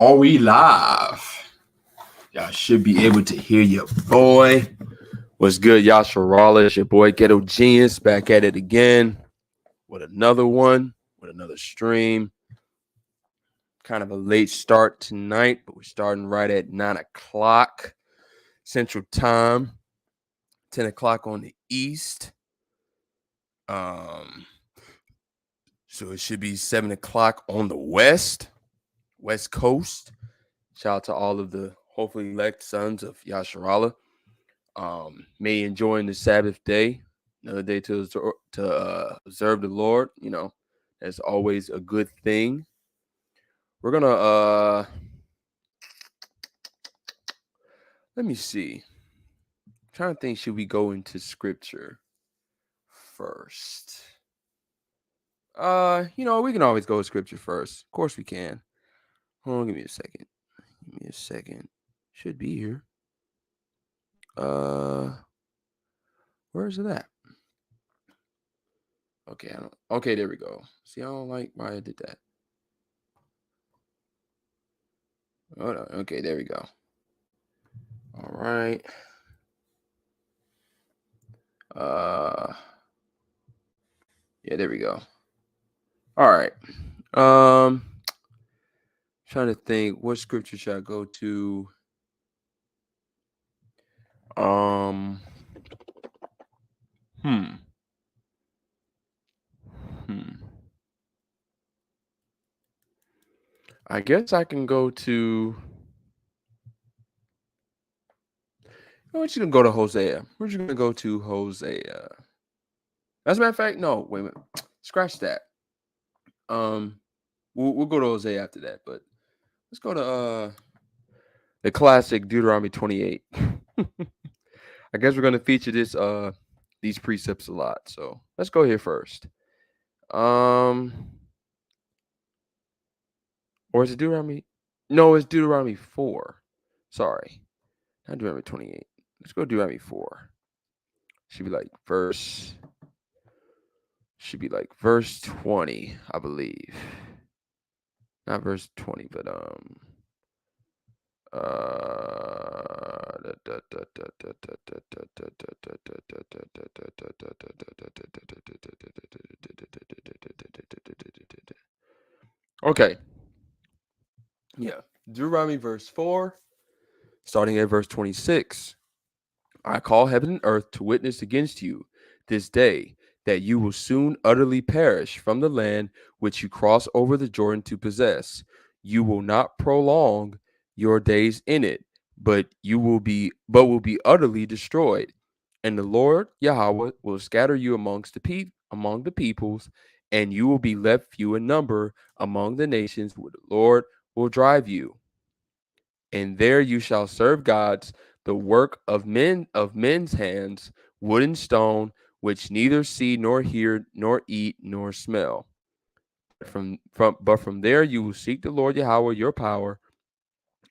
Are we live? Y'all should be able to hear your boy. What's good, Yasharala? It's your boy Ghetto Genius back at it again with another one, with another stream. Kind of a late start tonight, but we're starting right at 9 o'clock Central Time, 10 o'clock on the East. So it should be 7 o'clock on the West Coast. Shout out to all of the hopefully elect sons of Yasharala. May enjoying the Sabbath day, another day to observe the Lord. You know, that's always a good thing. We're gonna let me see. I'm trying to think, should we go into scripture first? We can always go to scripture first. Of course we can. Hold on, give me a second. Should be here. Where is it at? Okay, there we go. See, I don't like why I did that. Hold on. Okay, there we go. All right. Yeah, there we go. All right. Trying to think, what scripture should I go to? I guess I can go to. We're just gonna go to Hosea. We're just gonna go to Hosea. As a matter of fact, no, wait a minute. Scratch that. We'll go to Hosea after that, but let's go to the classic Deuteronomy 28. I guess we're gonna feature these precepts a lot. So let's go here first. Or is it Deuteronomy? No, it's Deuteronomy 4. Sorry. Not Deuteronomy 28. Let's go Deuteronomy 4. Should be like verse 20, I believe. Not verse 20, but okay. Yeah. Deuteronomy verse 4, starting at verse 26. I call heaven and earth to witness against you this day that you will soon utterly perish from the land which you cross over the Jordan to possess. You will not prolong your days in it, but will be utterly destroyed. And the Lord Yahweh will scatter you among the peoples, and you will be left few in number among the nations where the Lord will drive you. And there you shall serve gods, the work of men's hands, wood and stone, which neither see nor hear nor eat nor smell. But from there you will seek the Lord Yahweh your power,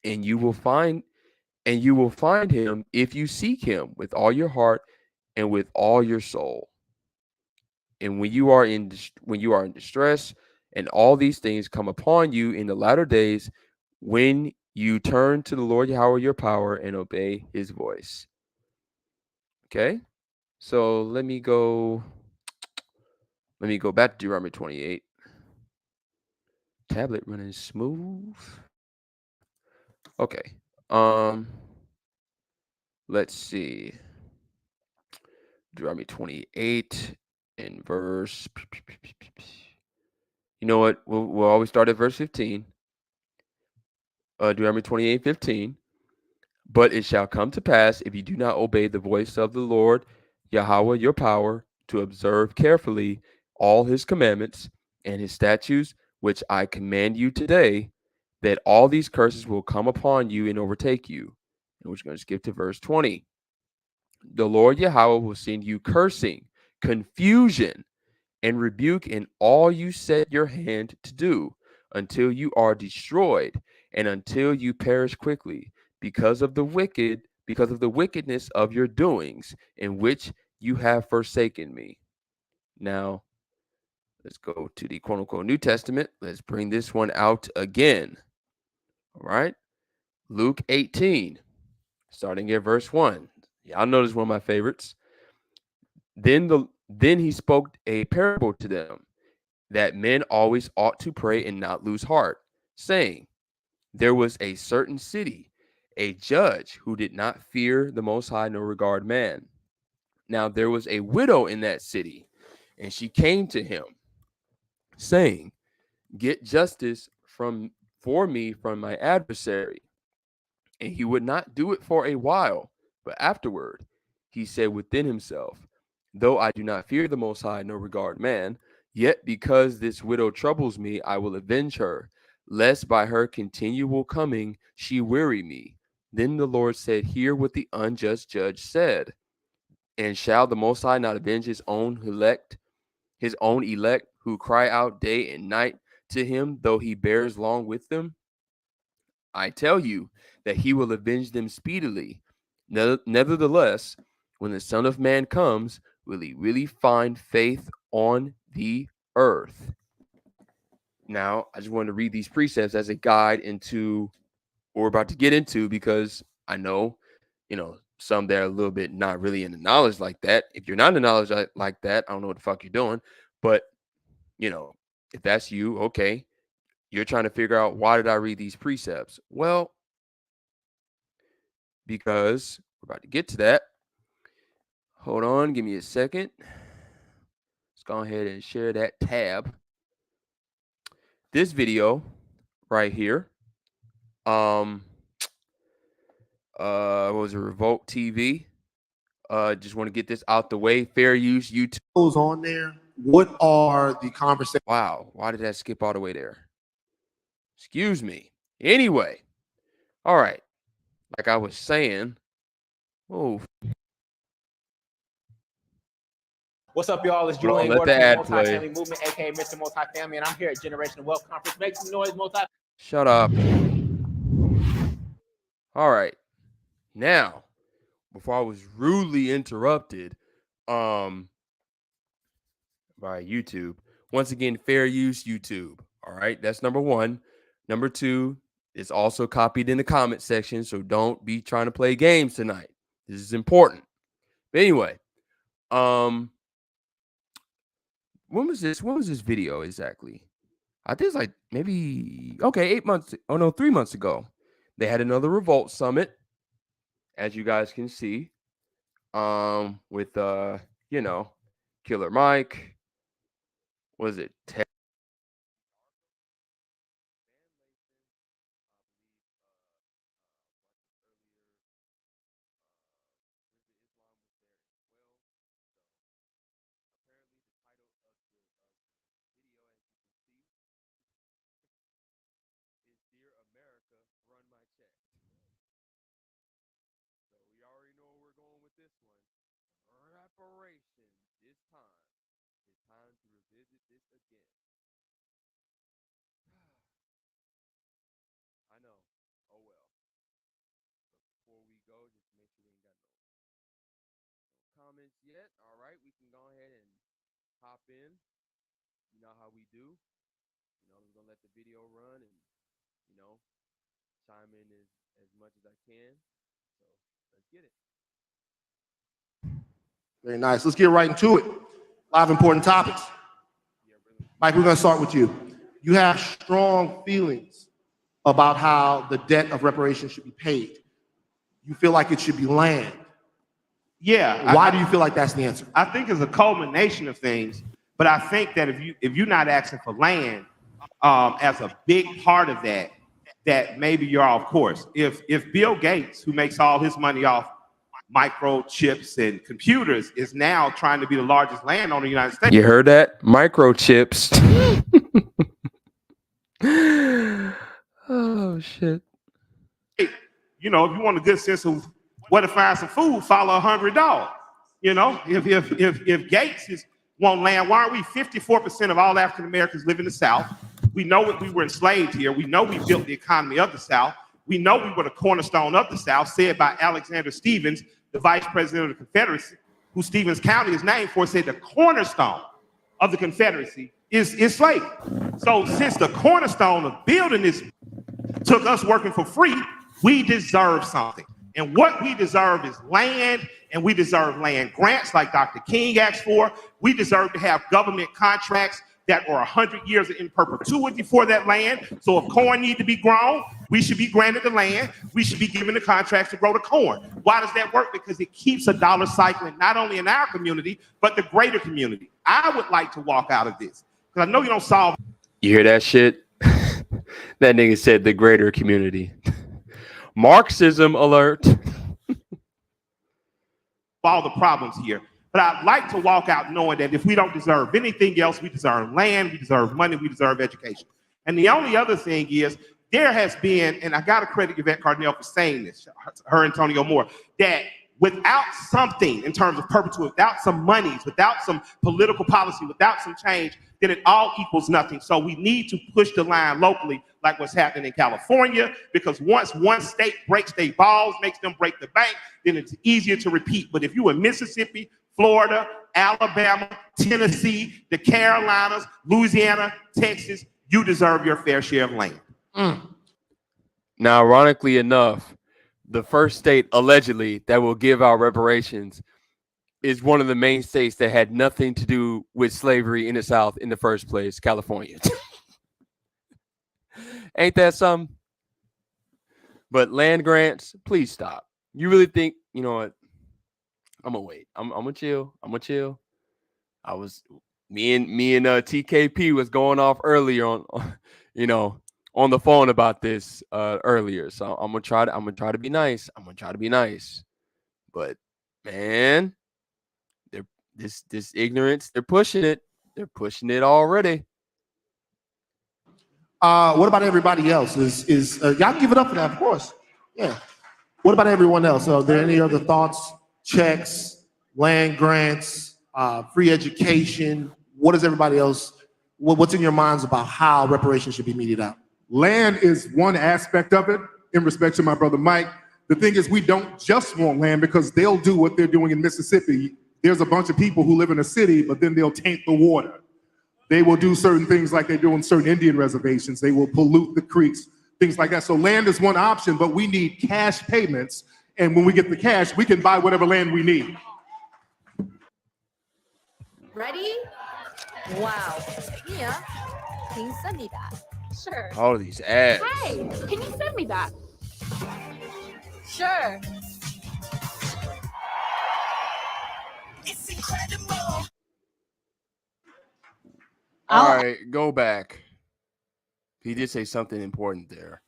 and you will find him if you seek him with all your heart and with all your soul. And when you are in distress, and all these things come upon you in the latter days, when you turn to the Lord Yahweh your power and obey his voice. Okay? So let me go back to Deuteronomy 28. Tablet running smooth. Okay. Um let's see. Deuteronomy 28 in verse. You know what? We'll always start at verse 15. Deuteronomy 28:15. But it shall come to pass, if you do not obey the voice of the Lord Yahweh your power, to observe carefully all his commandments and his statutes, which I command you today, that all these curses will come upon you and overtake you. And we're just going to skip to verse 20. The Lord Yahweh will send you cursing, confusion, and rebuke in all you set your hand to do, until you are destroyed and until you perish quickly, because of the wickedness of your doings, in which you have forsaken me. Now, let's go to the quote unquote New Testament. Let's bring this one out again. All right. Luke 18, starting at verse 1. Y'all know this is one of my favorites. Then he spoke a parable to them, that men always ought to pray and not lose heart, saying, there was a certain city, a judge who did not fear the Most High nor regard man. Now there was a widow in that city, and she came to him, saying, get justice for me from my adversary. And he would not do it for a while, but afterward he said within himself, though I do not fear the Most High nor regard man, yet because this widow troubles me, I will avenge her, lest by her continual coming she weary me. Then the Lord said, hear what the unjust judge said. And shall the Most High not avenge his own elect, who cry out day and night to him, though he bears long with them? I tell you that he will avenge them speedily. Nevertheless, when the Son of Man comes, will he really find faith on the earth? Now, I just wanted to read these precepts as a guide into what we're about to get into, because I know, some that are a little bit not really in the knowledge like that. If you're not in the knowledge like that, I don't know what the fuck you're doing. But, if that's you, okay, you're trying to figure out, why did I read these precepts? Well, because we're about to get to that. Hold on, give me a second. Let's go ahead and share that tab. This video right here, what was it, Revolt TV? Just want to get this out the way. Fair use YouTube. On there, what are the conversations? Wow, why did that skip all the way there? Excuse me. Anyway, all right. Like I was saying, oh, What's up, y'all? It's hold on, Julian let Gordon the from the ad play. Multi-Family Movement, aka Mr. Multi-Family, and I'm here at Generational Wealth Conference. Make some noise, multi. Shut up. All right. Now, before I was rudely interrupted, by YouTube. Once again, fair use YouTube. All right, that's number one. Number two, it's also copied in the comment section, so don't be trying to play games tonight. This is important. But anyway, when was this? When was this video exactly? I think it's like maybe 8 months. Oh no, 3 months ago. They had another Revolt Summit, as you guys can see. With Killer Mike. Was it this one. Reparations. It's time. It's time to revisit this again. I know. Oh well. But before we go, just make sure we ain't got no comments yet. All right, we can go ahead and hop in. You know how we do. I'm gonna let the video run and you know chime in as much as I can. So let's get it. Very nice. Let's get right into it. Live important topics. Mike, we're going to start with you. You have strong feelings about how the debt of reparations should be paid. You feel like it should be land. Yeah. Why do you feel like that's the answer? I think it's a culmination of things, but I think that if you're not asking for land as a big part of that maybe you're off course. If Bill Gates, who makes all his money off microchips and computers, is now trying to be the largest landowner in the United States. You heard that? Microchips. Oh shit. You know, if you want a good sense of where to find some food, follow a hungry dog. You know, if Gates won't land, why aren't we 54% of all African Americans live in the South? We know that we were enslaved here. We know we built the economy of the South. We know we were the cornerstone of the South, said by Alexander Stephens, the vice president of the Confederacy, who Stevens County is named for, said the cornerstone of the Confederacy is slavery. So since the cornerstone of building this took us working for free, we deserve something. And what we deserve is land, and we deserve land grants like Dr. King asked for. We deserve to have government contracts that are 100 years in perpetuity for that land. So if corn needs to be grown, we should be granted the land. We should be given the contracts to grow the corn. Why does that work? Because it keeps a dollar cycling, not only in our community, but the greater community. I would like to walk out of this, because I know you don't solve. You hear that shit? That nigga said the greater community. Marxism alert. All the problems here. But I'd like to walk out knowing that if we don't deserve anything else, we deserve land, we deserve money, we deserve education. And the only other thing is, there has been, and I got to credit Yvette Cardinale for saying this, her and Antonio Moore, that without something in terms of perpetuity, without some monies, without some political policy, without some change, then it all equals nothing. So we need to push the line locally, like what's happening in California, because once one state breaks their balls, makes them break the bank, then it's easier to repeat. But if you in Mississippi, Florida, Alabama, Tennessee, the Carolinas, Louisiana, Texas, you deserve your fair share of land. Now, ironically enough, the first state allegedly that will give out reparations is one of the main states that had nothing to do with slavery in the South in the first place, California. Ain't that something? But land grants, please stop. You really think, you know what? I'm gonna wait. I'm gonna chill. I'm gonna chill. I was me and TKP was going off earlier on on the phone about this earlier. So I'm gonna try to be nice. I'm gonna try to be nice. But man, this ignorance, they're pushing it. They're pushing it already. What about everybody else? Y'all give it up for that, of course. Yeah. What about everyone else? Are there any other thoughts, checks, land grants, free education? What is everybody else? What's in your minds about how reparations should be meted out? Land is one aspect of it. In respect to my brother Mike, the thing is, we don't just want land because they'll do what they're doing in Mississippi. There's a bunch of people who live in a city, but then they'll taint the water. They will do certain things like they do on certain Indian reservations. They will pollute the creeks, things like that. So land is one option, but we need cash payments. And when we get the cash, we can buy whatever land we need. Ready? Wow. Mia, can you send me that? Sure. All of these ads. Hey, can you send me that? Sure. It's incredible. All right, go back. He did say something important there.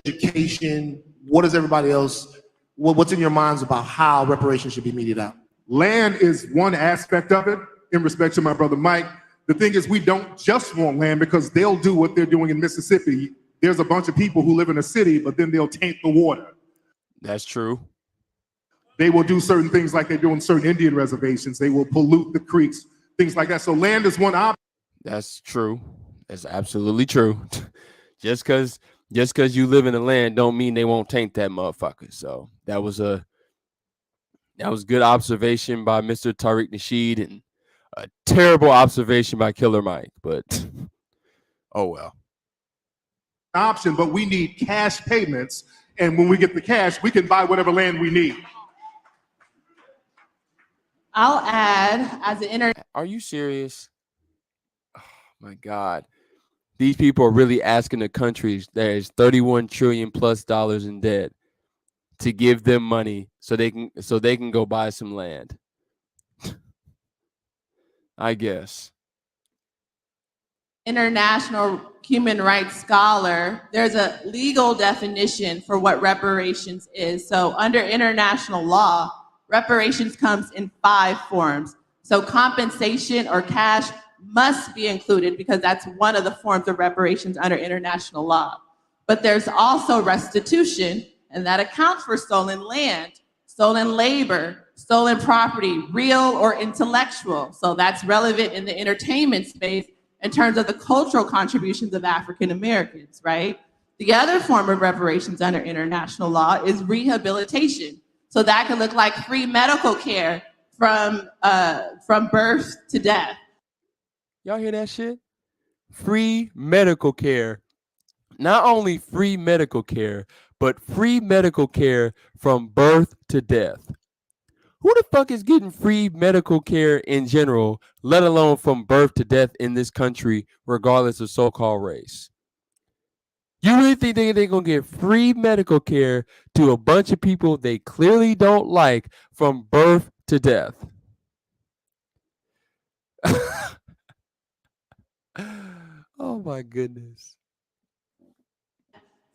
Education. What is everybody else? What's in your minds about how reparations should be meted out? Land is one aspect of it. In respect to my brother Mike, the thing is, we don't just want land because they'll do what they're doing in Mississippi. There's a bunch of people who live in a city, but then they'll taint the water. That's true. They will do certain things like they do on certain Indian reservations. They will pollute the creeks, things like that. So land is one option. That's true. That's absolutely true. just because you live in the land don't mean they won't taint that motherfucker. So that was good observation by Mr. Tariq Nasheed and a terrible observation by Killer Mike. But oh well. Option, but we need cash payments. And when we get the cash, we can buy whatever land we need. I'll add as an Are you serious? Oh my God. These people are really asking the countries that is $31 trillion plus in debt to give them money so they can go buy some land. I guess. international human rights scholar, there's a legal definition for what reparations is. So under international law, reparations comes in 5 forms. So compensation or cash must be included because that's one of the forms of reparations under international law. But there's also restitution, and that accounts for stolen land, stolen labor, stolen property, real or intellectual. So that's relevant in the entertainment space in terms of the cultural contributions of African Americans, right? The other form of reparations under international law is rehabilitation. So that could look like free medical care from birth to death. Y'all hear that shit? Free medical care. Not only free medical care, but free medical care from birth to death. Who the fuck is getting free medical care in general, let alone from birth to death in this country, regardless of so-called race? You really think they're going to give free medical care to a bunch of people they clearly don't like from birth to death? Oh my goodness.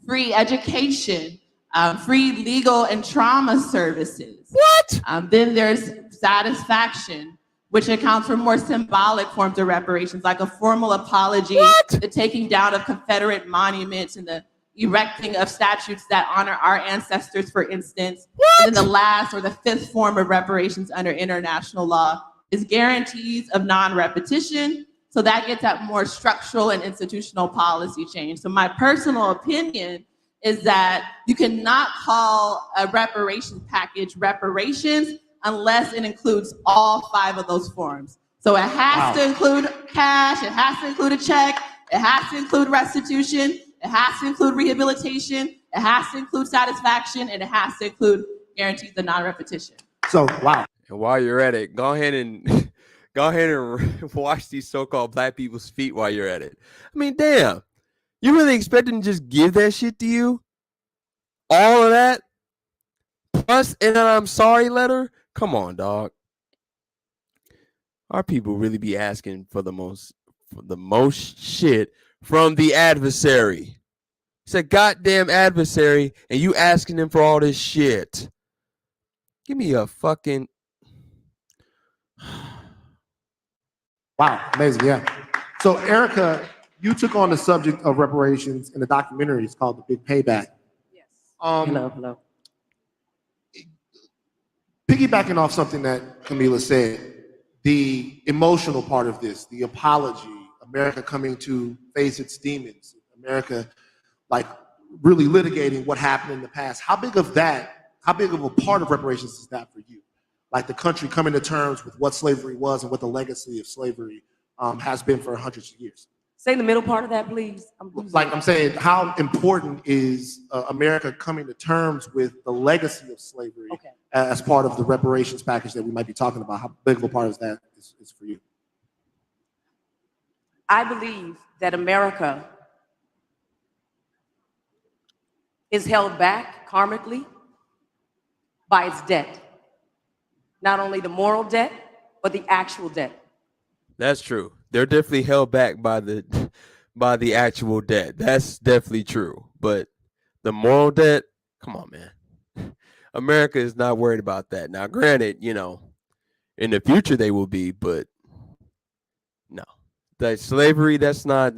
Free education, free legal and trauma services. What? Then there's satisfaction, which accounts for more symbolic forms of reparations, like a formal apology, the taking down of Confederate monuments, and the erecting of statues that honor our ancestors, for instance. And then the last or the 5th form of reparations under international law is guarantees of non-repetition. So that gets at more structural and institutional policy change. So my personal opinion is that you cannot call a reparations package reparations unless it includes all 5 of those forms. So it has to include cash, it has to include a check, it has to include restitution, it has to include rehabilitation, it has to include satisfaction, and it has to include guarantees of non-repetition. So, wow. And while you're at it, go ahead and wash these so-called black people's feet while you're at it. I mean, damn. You really expect them to just give that shit to you? All of that? Plus an I'm sorry letter? Come on, dog. Our people really be asking for the most shit from the adversary. It's a goddamn adversary, and you asking them for all this shit. Give me a fucking... Wow, amazing, yeah. So, Erica, you took on the subject of reparations in the documentary. It's called The Big Payback. Yes. Hello. Piggybacking off something that Camila said, the emotional part of this, the apology, America coming to face its demons, America like really litigating what happened in the past. How big of a part of reparations is that for you? Like the country coming to terms with what slavery was and what the legacy of slavery has been for hundreds of years. Say the middle part of that, please. I'm saying, how important is America coming to terms with the legacy of slavery as part of the reparations package that we might be talking about? How big of a part is that is for you? I believe that America is held back karmically by its debt. Not only the moral debt, but the actual debt. That's true. They're definitely held back by the actual debt. That's definitely true. But the moral debt, come on, man. America is not worried about that. Now, granted, in the future they will be, but no. That slavery, they're not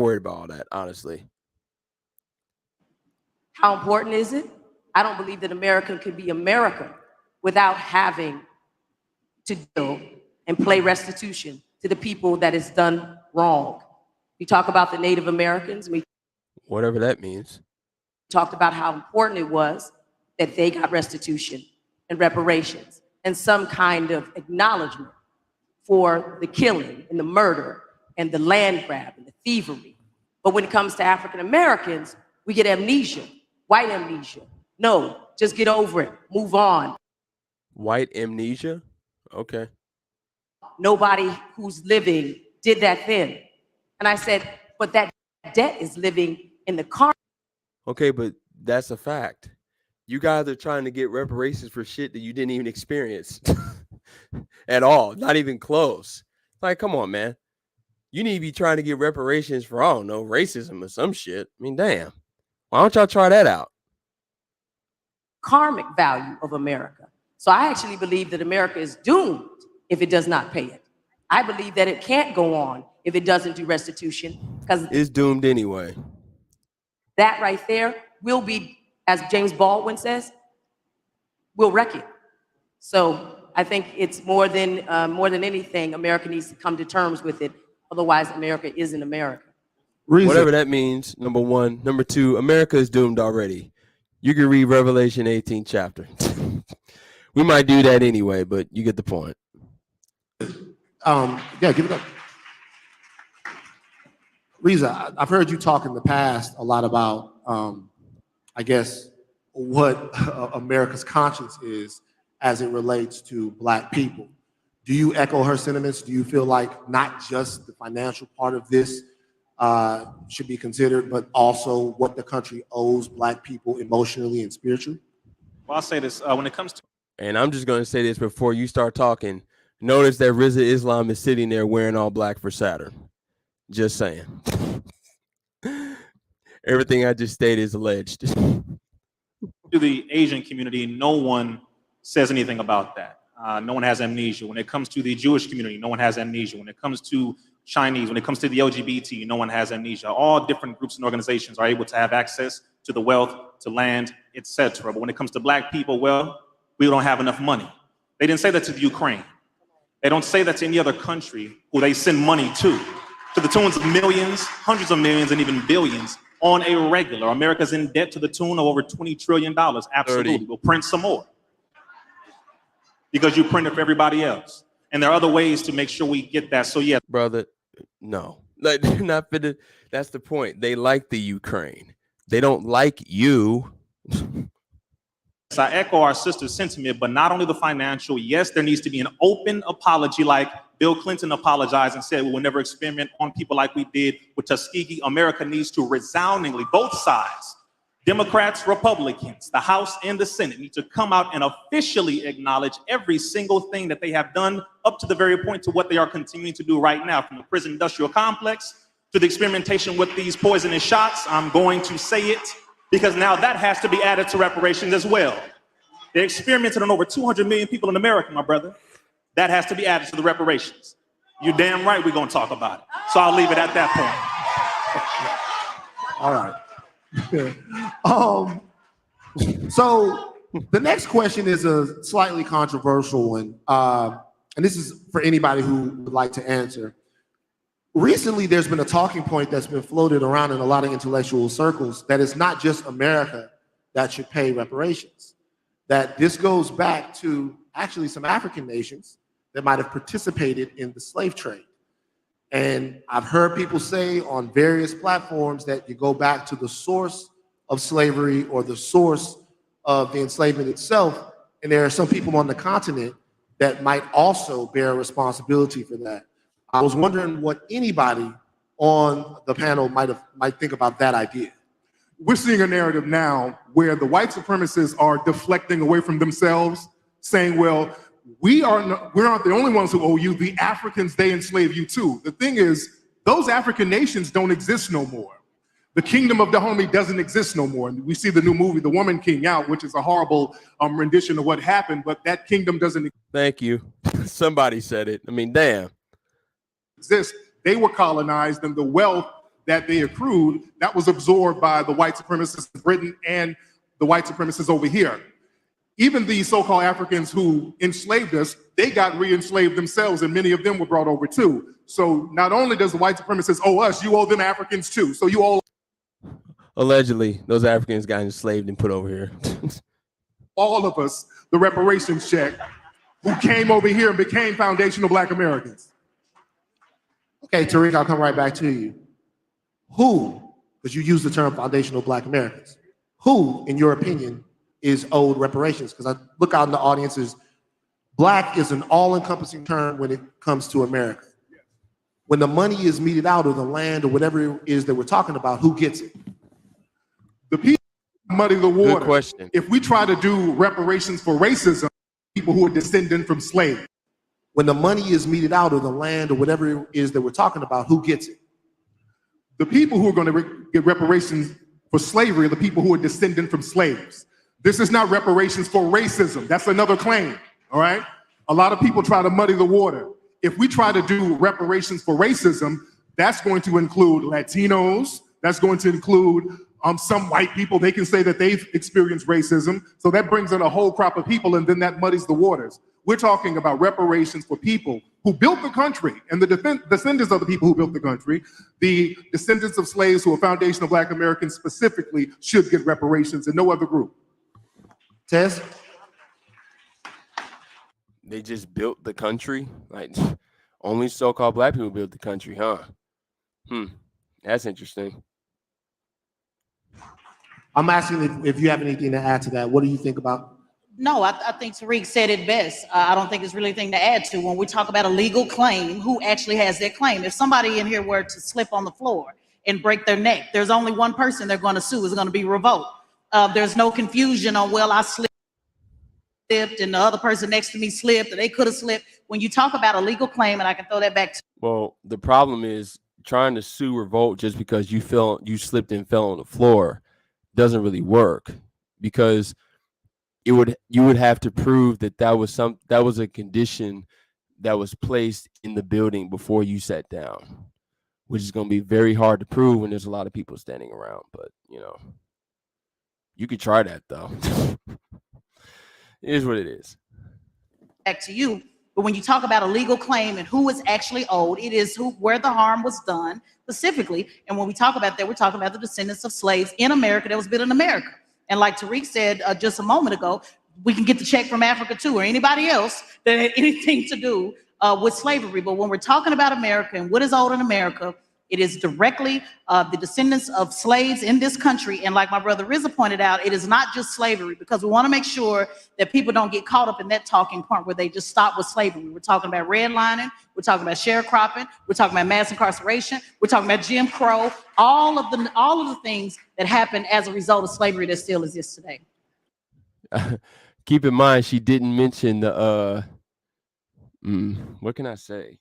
worried about all that, honestly. How important is it? I don't believe that America could be America without having to deal and play restitution to the people that is done wrong. We talk about the Native Americans. We Whatever that means. talked about how important it was that they got restitution and reparations and some kind of acknowledgement for the killing and the murder and the land grab and the thievery. But when it comes to African Americans, we get amnesia, white amnesia. No, just get over it, move on. White amnesia? Okay. Nobody who's living did that then. And I said, but that debt is living in the car. Okay, but that's a fact. You guys are trying to get reparations for shit that you didn't even experience at all. Not even close. Like, come on, man. You need to be trying to get reparations for, I don't know, racism or some shit. I mean, damn. Why don't y'all try that out? Karmic value of America. So I actually believe that America is doomed if it does not pay it. I believe that it can't go on if it doesn't do restitution, because it's doomed anyway. That right there will be, as James Baldwin says, will wreck it. So I think it's more than anything, America needs to come to terms with it. Otherwise, America isn't America. Whatever that means, number one. Number two, America is doomed already. You can read Revelation 18 chapter. We might do that anyway, but you get the point. Yeah, give it up. Riza, I've heard you talk in the past a lot about, I guess, what America's conscience is as it relates to Black people. Do you echo her sentiments? Do you feel like not just the financial part of this should be considered, but also what the country owes Black people emotionally and spiritually? Well, I'll say this, when it comes to... And I'm just going to say this before you start talking. Notice that Rizza Islam is sitting there wearing all black for Saturn. Just saying. Everything I just stated is alleged. To the Asian community, no one says anything about that. No one has amnesia. When it comes to the Jewish community, no one has amnesia. When it comes to Chinese, when it comes to the LGBT, no one has amnesia. All different groups and organizations are able to have access to the wealth, to land, etc. But when it comes to Black people, well, we don't have enough money. They didn't say that to the Ukraine. They don't say that to any other country who they send money to the tunes of millions, hundreds of millions, and even billions on a regular. America's in debt to the tune of over $20 trillion. Absolutely. 30. We'll print some more because you print it for everybody else. And there are other ways to make sure we get that. So yeah. Brother, no. Like, they're not fit. That's the point. They like the Ukraine. They don't like you. So I echo our sister's sentiment, but not only the financial. Yes, there needs to be an open apology, like Bill Clinton apologized and said we will never experiment on people like we did with Tuskegee. America needs to resoundingly, both sides, Democrats, Republicans, the House and the Senate, need to come out and officially acknowledge every single thing that they have done up to the very point to what they are continuing to do right now, from the prison industrial complex to the experimentation with these poisonous shots. I'm going to say it, because now that has to be added to reparations as well. They experimented on over 200 million people in America, my brother. That has to be added to the reparations. You're damn right we're gonna talk about it. So I'll leave it at that point. All right. So the next question is a slightly controversial one. And this is for anybody who would like to answer. Recently, there's been a talking point that's been floated around in a lot of intellectual circles that it's not just America that should pay reparations, that this goes back to actually some African nations that might have participated in the slave trade. And I've heard people say on various platforms that you go back to the source of slavery or the source of the enslavement itself, and there are some people on the continent that might also bear responsibility for that. I was wondering what anybody on the panel might think about that idea. We're seeing a narrative now where the white supremacists are deflecting away from themselves, saying, well, we're not the only ones who owe you. The Africans, they enslave you too. The thing is, those African nations don't exist no more. The kingdom of Dahomey doesn't exist no more. And we see the new movie, The Woman King, out, which is a horrible rendition of what happened, but that kingdom doesn't Thank you. Somebody said it. I mean, damn. Exist. They were colonized, and the wealth that they accrued, that was absorbed by the white supremacists in Britain and the white supremacists over here. Even the so-called Africans who enslaved us, they got re-enslaved themselves, and many of them were brought over too. So not only does the white supremacists owe us, you owe them Africans too. So you owe Allegedly, those Africans got enslaved and put over here. all of us the reparations check who came over here and became foundational Black Americans. Okay, Tariq, I'll come right back to you. Who, because you use the term foundational Black Americans, who, in your opinion, is owed reparations? Because I look out in the audiences, Black is an all-encompassing term when it comes to America. When the money is meted out of the land or whatever it is that we're talking about, who gets it? The people muddy the water. Good question. If we try to do reparations for racism, people who are descended from slaves. When the money is meted out of the land or whatever it is that we're talking about, who gets it? The people who are going to get reparations for slavery are the people who are descended from slaves. This is not reparations for racism. That's another claim, all right? A lot of people try to muddy the water. If we try to do reparations for racism, that's going to include Latinos, that's going to include some white people. They can say that they've experienced racism. So that brings in a whole crop of people, and then that muddies the waters. We're talking about reparations for people who built the country and the descendants of the people who built the country. The descendants of slaves who are foundational Black Americans specifically should get reparations, and no other group. Tess? They just built the country? Like, only so-called Black people built the country, huh? That's interesting. I'm asking if you have anything to add to that. What do you think about? No, I think Tariq said it best. I don't think there's really anything to add to. When we talk about a legal claim, who actually has that claim? If somebody in here were to slip on the floor and break their neck, there's only one person they're going to sue. It's going to be Revolt. There's no confusion on, well, I slipped and the other person next to me slipped, or they could have slipped. When you talk about a legal claim, and I can throw that back to. Well, the problem is trying to sue Revolt just because you slipped and fell on the floor doesn't really work, because you would have to prove that was a condition that was placed in the building before you sat down, which is going to be very hard to prove when there's a lot of people standing around. But you could try that though. It is what it is. Back to you. But when you talk about a legal claim and who is actually owed, it is where the harm was done specifically. And when we talk about that, we're talking about the descendants of slaves in America that was built in America. And like Tariq said just a moment ago, we can get the check from Africa too, or anybody else that had anything to do with slavery. But when we're talking about America and what is owed in America, it is directly the descendants of slaves in this country. And like my brother Rizza pointed out, it is not just slavery, because we want to make sure that people don't get caught up in that talking point where they just stop with slavery. We're talking about redlining, we're talking about sharecropping, we're talking about mass incarceration, we're talking about Jim Crow, all of the things that happened as a result of slavery that still exists today. Keep in mind, she didn't mention the what can I say?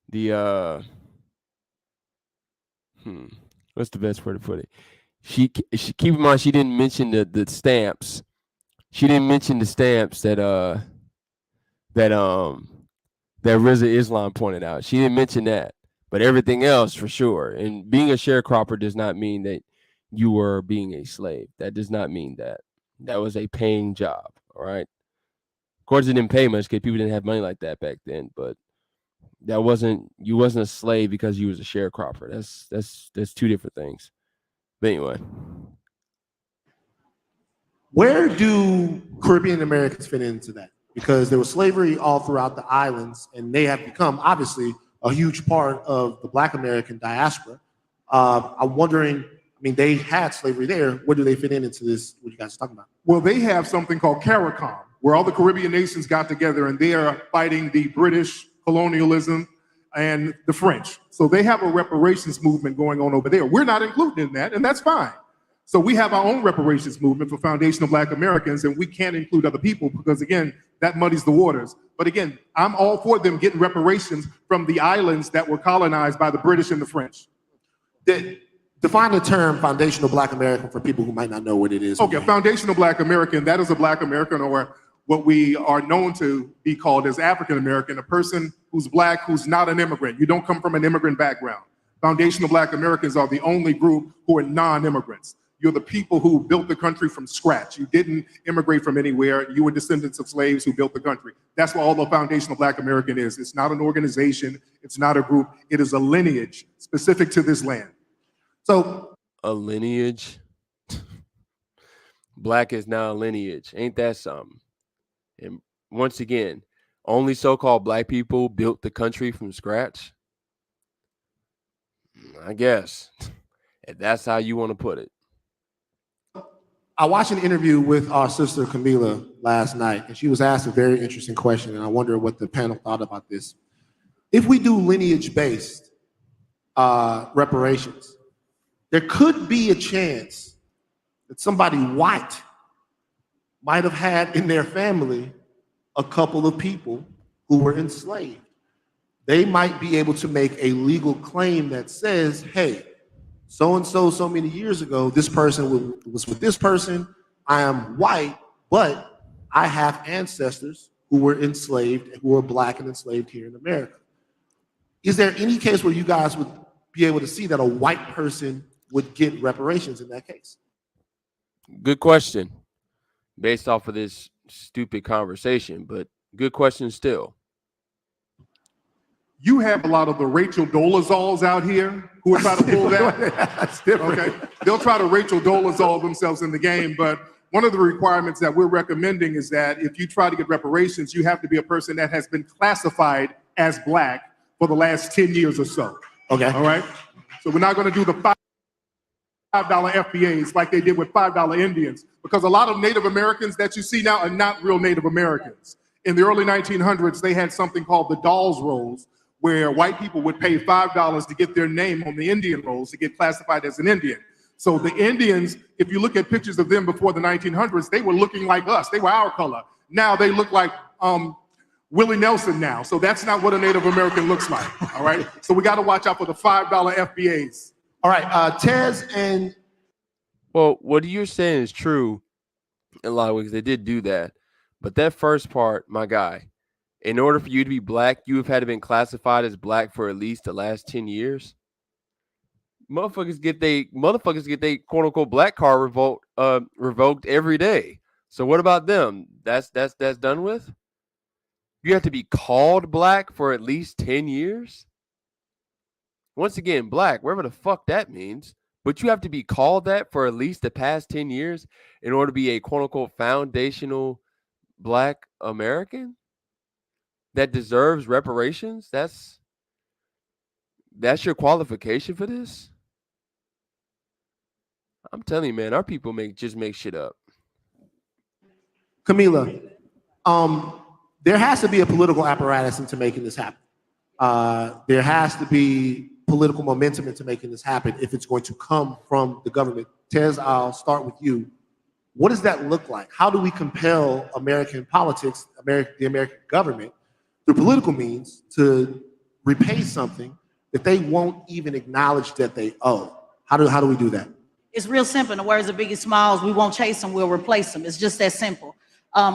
The what's the best way to put it? She keep in mind, she didn't mention the stamps. She didn't mention the stamps that Rizza Islam pointed out. She didn't mention that, but everything else for sure. And being a sharecropper does not mean that you were being a slave. That does not mean that. That was a paying job. All right. Of course, it didn't pay much because people didn't have money like that back then, but you wasn't a slave because you was a sharecropper. That's two different things. But anyway, where do Caribbean Americans fit into that? Because there was slavery all throughout the islands, and they have become obviously a huge part of the Black American diaspora. I'm wondering, I mean, they had slavery there. Where do they fit into this? What you guys are talking about? Well, they have something called CARICOM, where all the Caribbean nations got together and they are fighting the British colonialism and the French. So they have a reparations movement going on over there. We're not included in that, and that's fine. So we have our own reparations movement for foundational Black Americans, and we can't include other people because, again, that muddies the waters. But again, I'm all for them getting reparations from the islands that were colonized by the British and the French. Define the term foundational Black American for people who might not know what it is. Okay, foundational Black American, that is a Black American, or what we are known to be called as African American, a person who's Black, who's not an immigrant. You don't come from an immigrant background. Foundational Black Americans are the only group who are non-immigrants. You're the people who built the country from scratch. You didn't immigrate from anywhere. You were descendants of slaves who built the country. That's what all the foundational Black American is. It's not an organization. It's not a group. It is a lineage specific to this land. So a lineage. Black is now a lineage. Ain't that something? And once again, only so-called Black people built the country from scratch. I guess if that's how you want to put it. I watched an interview with our sister Camila last night, and she was asked a very interesting question, and I wonder what the panel thought about this. If we do lineage-based reparations, there could be a chance that somebody white might have had in their family a couple of people who were enslaved. They might be able to make a legal claim that says, hey, so-and-so so many years ago, this person was with this person. I am white, but I have ancestors who were enslaved, who were Black and enslaved here in America. Is there any case where you guys would be able to see that a white person would get reparations in that case? Good question. Based off of this stupid conversation, but good question still. you have a lot of the Rachel Dolezals out here who are trying to pull that. That's different. Okay, they'll try to Rachel Dolezal themselves in the game, but one of the requirements that we're recommending is that if you try to get reparations, you have to be a person that has been classified as Black for the last 10 years or so. Okay. All right? So we're not going to do the $5 FBAs like they did with $5 Indians, because a lot of Native Americans that you see now are not real Native Americans. In the early 1900s, they had something called the Dawes Rolls, where white people would pay $5 to get their name on the Indian rolls to get classified as an Indian. So the Indians, if you look at pictures of them before the 1900s, they were looking like us. They were our color. Now they look like Willie Nelson now. So that's not what a Native American looks like, all right? So we got to watch out for the $5 FBAs. All right, Tez and... Well, what you're saying is true in a lot of ways. They did do that. But that first part, my guy, in order for you to be Black, you have had to been classified as Black for at least the last 10 years. Motherfuckers get they quote unquote Black card revoked every day. So what about them? That's done with? You have to be called Black for at least 10 years? Once again, Black, wherever the fuck that means, but you have to be called that for at least the past 10 years in order to be a quote unquote foundational Black American that deserves reparations? That's your qualification for this? I'm telling you, man, our people just make shit up. Camila, there has to be a political apparatus into making this happen. There has to be political momentum into making this happen if it's going to come from the government. Tez, I'll start with you. What does that look like? How do we compel American politics, the American government, through political means to repay something that they won't even acknowledge that they owe? How do we do that? It's real simple. In the words of Biggie Smalls, we won't chase them, we'll replace them. It's just that simple.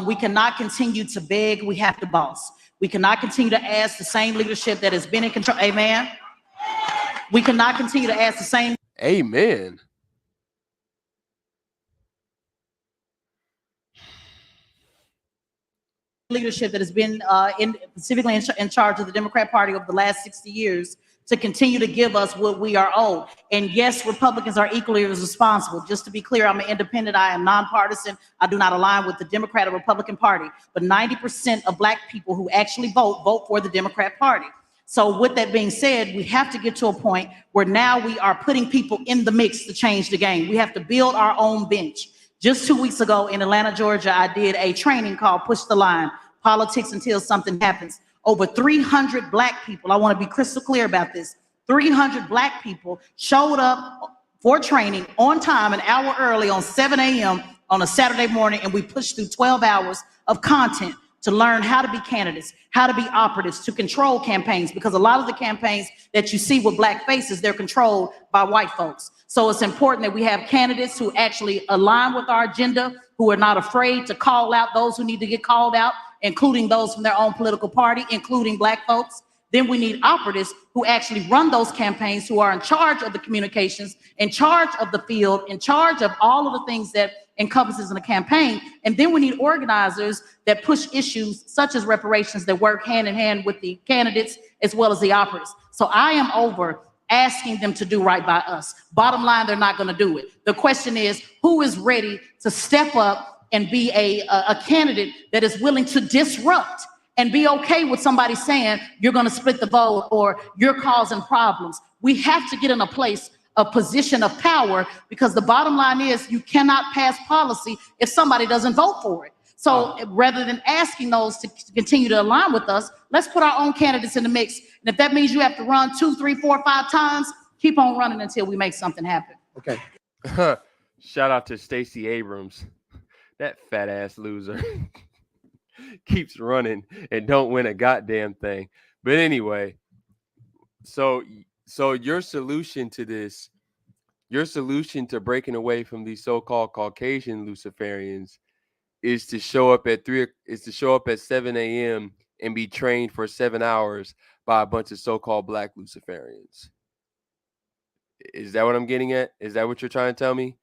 We cannot continue to beg, we have to boss. We cannot continue to ask the same leadership that has been in control. Amen. We cannot continue to ask the same. Amen. Leadership that has been specifically in charge of the Democrat Party over the last 60 years to continue to give us what we are owed. And yes, Republicans are equally as responsible. Just to be clear, I'm an independent, I am nonpartisan. I do not align with the Democrat or Republican Party, but 90% of Black people who actually vote for the Democrat Party. So with that being said, we have to get to a point where now we are putting people in the mix to change the game. We have to build our own bench. Just 2 weeks ago in Atlanta, Georgia, I did a training called Push the Line, Politics Until Something Happens. Over 300 Black people, I want to be crystal clear about this, 300 Black people showed up for training on time, an hour early on 7 a.m. on a Saturday morning, and we pushed through 12 hours of content to learn how to be candidates, how to be operatives, to control campaigns, because a lot of the campaigns that you see with Black faces, they're controlled by white folks. So it's important that we have candidates who actually align with our agenda, who are not afraid to call out those who need to get called out, including those from their own political party, including Black folks. Then we need operatives who actually run those campaigns, who are in charge of the communications, in charge of the field, in charge of all of the things that encompasses in a campaign. And then we need organizers that push issues such as reparations that work hand in hand with the candidates as well as the operatives. So I am over asking them to do right by us. Bottom line, they're not going to do it. The question is, who is ready to step up and be a candidate that is willing to disrupt and be okay with somebody saying you're going to split the vote or you're causing problems? We have to get in a place, a position of power, because the bottom line is you cannot pass policy if somebody doesn't vote for it. So rather than asking those to continue to align with us, let's put our own candidates in the mix. And if that means you have to run 2, 3, 4, 5 times, keep on running until we make something happen. Okay. Shout out to Stacey Abrams, that fat ass loser. Keeps running and don't win a goddamn thing. But anyway, so your solution to this, your solution to breaking away from these so-called Caucasian Luciferians is to show up at 7 a.m. and be trained for 7 hours by a bunch of so-called black Luciferians. Is that what I'm getting at? Is that what you're trying to tell me?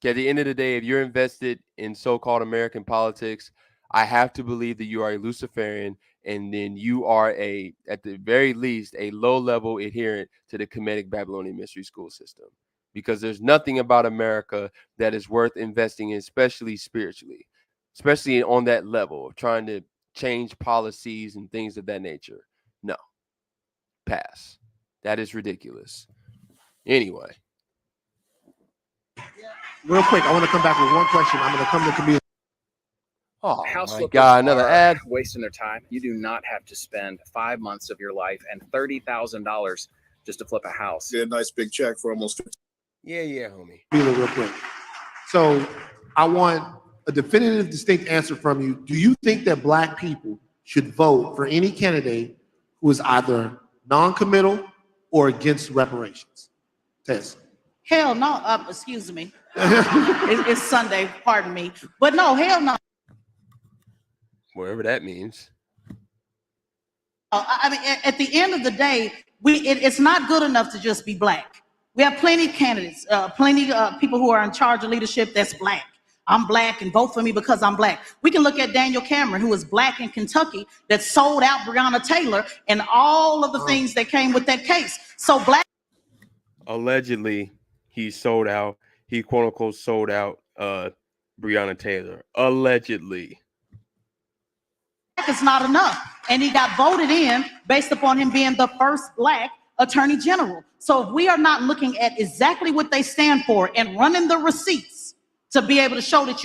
At the end of the day, if you're invested in so-called American politics, I have to believe that you are a Luciferian, and then you are at the very least, a low-level adherent to the Kemetic Babylonian Mystery School system. Because there's nothing about America that is worth investing in, especially spiritually, especially on that level of trying to change policies and things of that nature. No. Pass. That is ridiculous. Anyway. Real quick, I want to come back with one question. I'm going to come to community. Oh House my flippers God, another are ad. wasting their time. You do not have to spend 5 months of your life and $30,000 just to flip a house. Get a nice big check for almost 50. Yeah, homie. Real quick. So I want a definitive, distinct answer from you. Do you think that black people should vote for any candidate who is either non-committal or against reparations? Tess. Hell no. Excuse me. It's Sunday. Pardon me. But no, hell no. Whatever that means. I mean, at the end of the day, it's not good enough to just be black. We have plenty of candidates, plenty of people who are in charge of leadership that's black. I'm black and vote for me because I'm black. We can look at Daniel Cameron, who was black in Kentucky, that sold out Breonna Taylor and all of the things that came with that case. So black. Allegedly, he sold out. He quote unquote sold out Breonna Taylor. Allegedly. Is not enough. And he got voted in based upon him being the first black attorney general. So if we are not looking at exactly what they stand for and running the receipts to be able to show and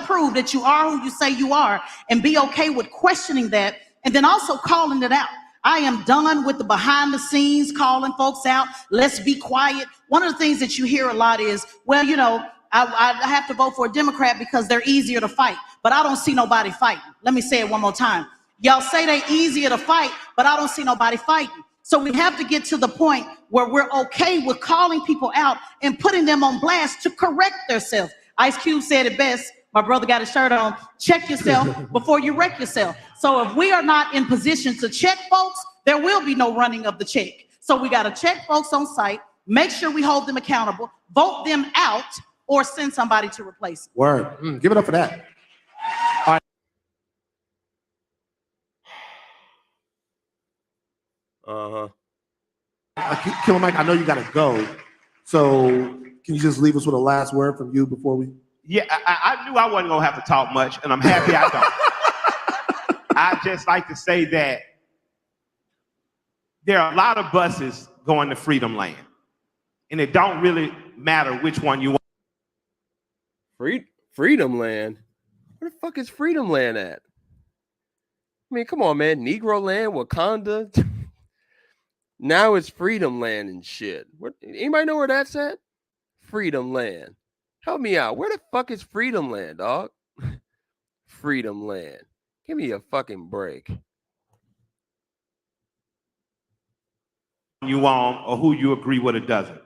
prove that you are who you say you are, and be okay with questioning that, and then also calling it out. I am done with the behind the scenes calling folks out. Let's be quiet. One of the things that you hear a lot is, well, you know, I have to vote for a Democrat because they're easier to fight, but I don't see nobody fighting. Let me say it one more time. Y'all say they're easier to fight, but I don't see nobody fighting. So we have to get to the point where we're okay with calling people out and putting them on blast to correct themselves. Ice Cube said it best. My brother got his shirt on. Check yourself before you wreck yourself. So if we are not in position to check folks, there will be no running of the check. So we got to check folks on site, make sure we hold them accountable, vote them out, or send somebody to replace them. Word. Give it up for that. All right. Killer Mike, I know you got to go. So can you just leave us with a last word from you before we? Yeah, I knew I wasn't going to have to talk much, and I'm happy I don't. I just like to say that there are a lot of buses going to Freedom Land, and it don't really matter which one you want. Freedom Land? Where the fuck is Freedom Land at? I mean, come on, man. Negro Land, Wakanda. Now it's Freedom Land and shit. Anybody know where that's at? Freedom Land. Help me out. Where the fuck is Freedom Land, dog? Freedom Land. Give me a fucking break. You on, or who you agree with or doesn't.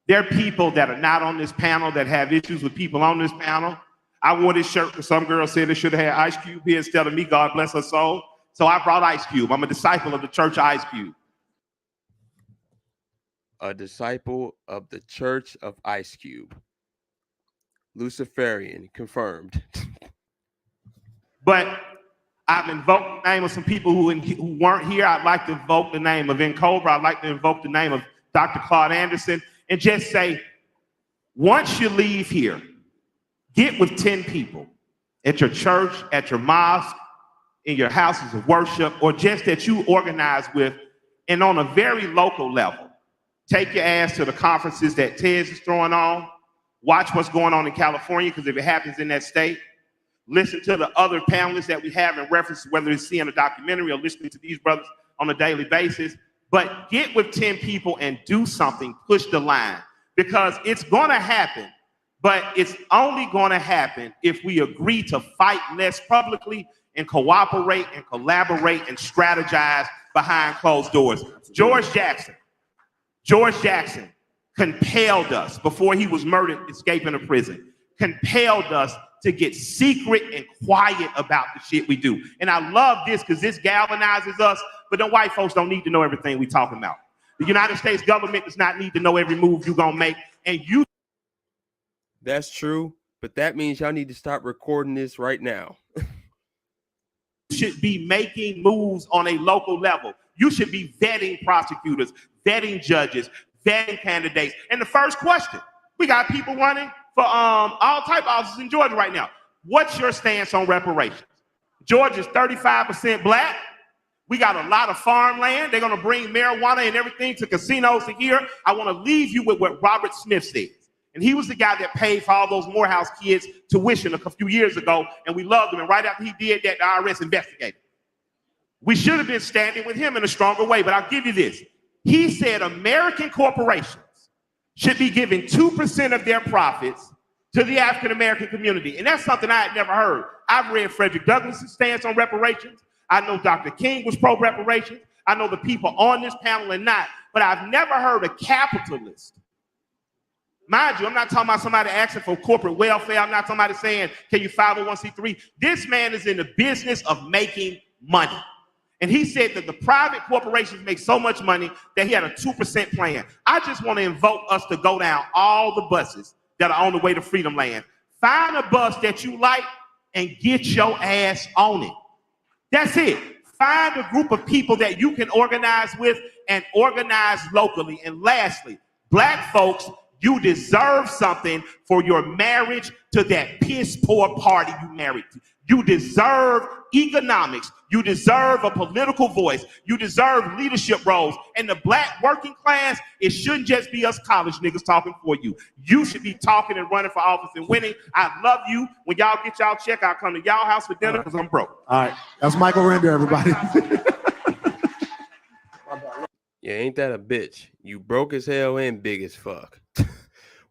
There are people that are not on this panel that have issues with people on this panel. I wore this shirt because some girl said it should have had Ice Cube here instead of me. God bless her soul. So I brought Ice Cube. I'm a disciple of the Church of Ice Cube. A disciple of the Church of Ice Cube. Luciferian, confirmed. But I've invoked the name of some people who weren't here. I'd like to invoke the name of Cobra. I'd like to invoke the name of Dr. Claude Anderson and just say, once you leave here, get with 10 people at your church, at your mosque, in your houses of worship, or just that you organize with, and on a very local level, take your ass to the conferences that Tez is throwing on, watch what's going on in California, because if it happens in that state, listen to the other panelists that we have in reference to whether it's seeing a documentary or listening to these brothers on a daily basis. But get with 10 people and do something, push the line, because it's gonna happen, but it's only gonna happen if we agree to fight less publicly and cooperate and collaborate and strategize behind closed doors. George Jackson compelled us, before he was murdered escaping a prison, compelled us to get secret and quiet about the shit we do. And I love this because this galvanizes us, but them white folks don't need to know everything we talking about. The United States government does not need to know every move you're gonna make, and you. That's true, but that means y'all need to stop recording this right now. Should be making moves on a local level. You should be vetting prosecutors, vetting judges, vetting candidates. And the first question, we got people running for all type of offices in Georgia right now. What's your stance on reparations? Georgia's 35% black. We got a lot of farmland. They're gonna bring marijuana and everything to casinos here. I wanna leave you with what Robert Smith says. And he was the guy that paid for all those Morehouse kids tuition a few years ago, and we loved him. And right after he did that, the IRS investigated. We should have been standing with him in a stronger way, but I'll give you this. He said American corporations should be giving 2% of their profits to the African-American community. And that's something I had never heard. I've read Frederick Douglass' stance on reparations. I know Dr. King was pro-reparations. I know the people on this panel are not, but I've never heard a capitalist. Mind you, I'm not talking about somebody asking for corporate welfare. I'm not talking about saying, can you 501c3? This man is in the business of making money. And he said that the private corporations make so much money that he had a 2% plan. I just want to invoke us to go down all the buses that are on the way to Freedom Land. Find a bus that you like and get your ass on it. That's it. Find a group of people that you can organize with and organize locally. And lastly, black folks, you deserve something for your marriage to that piss poor party you married to. You deserve economics. You deserve a political voice. You deserve leadership roles. And the black working class, it shouldn't just be us college niggas talking for you. You should be talking and running for office and winning. I love you. When y'all get y'all check, I'll come to y'all house for dinner because I'm broke. All right. That's Michael Render, everybody. Yeah, ain't that a bitch? You broke as hell and big as fuck.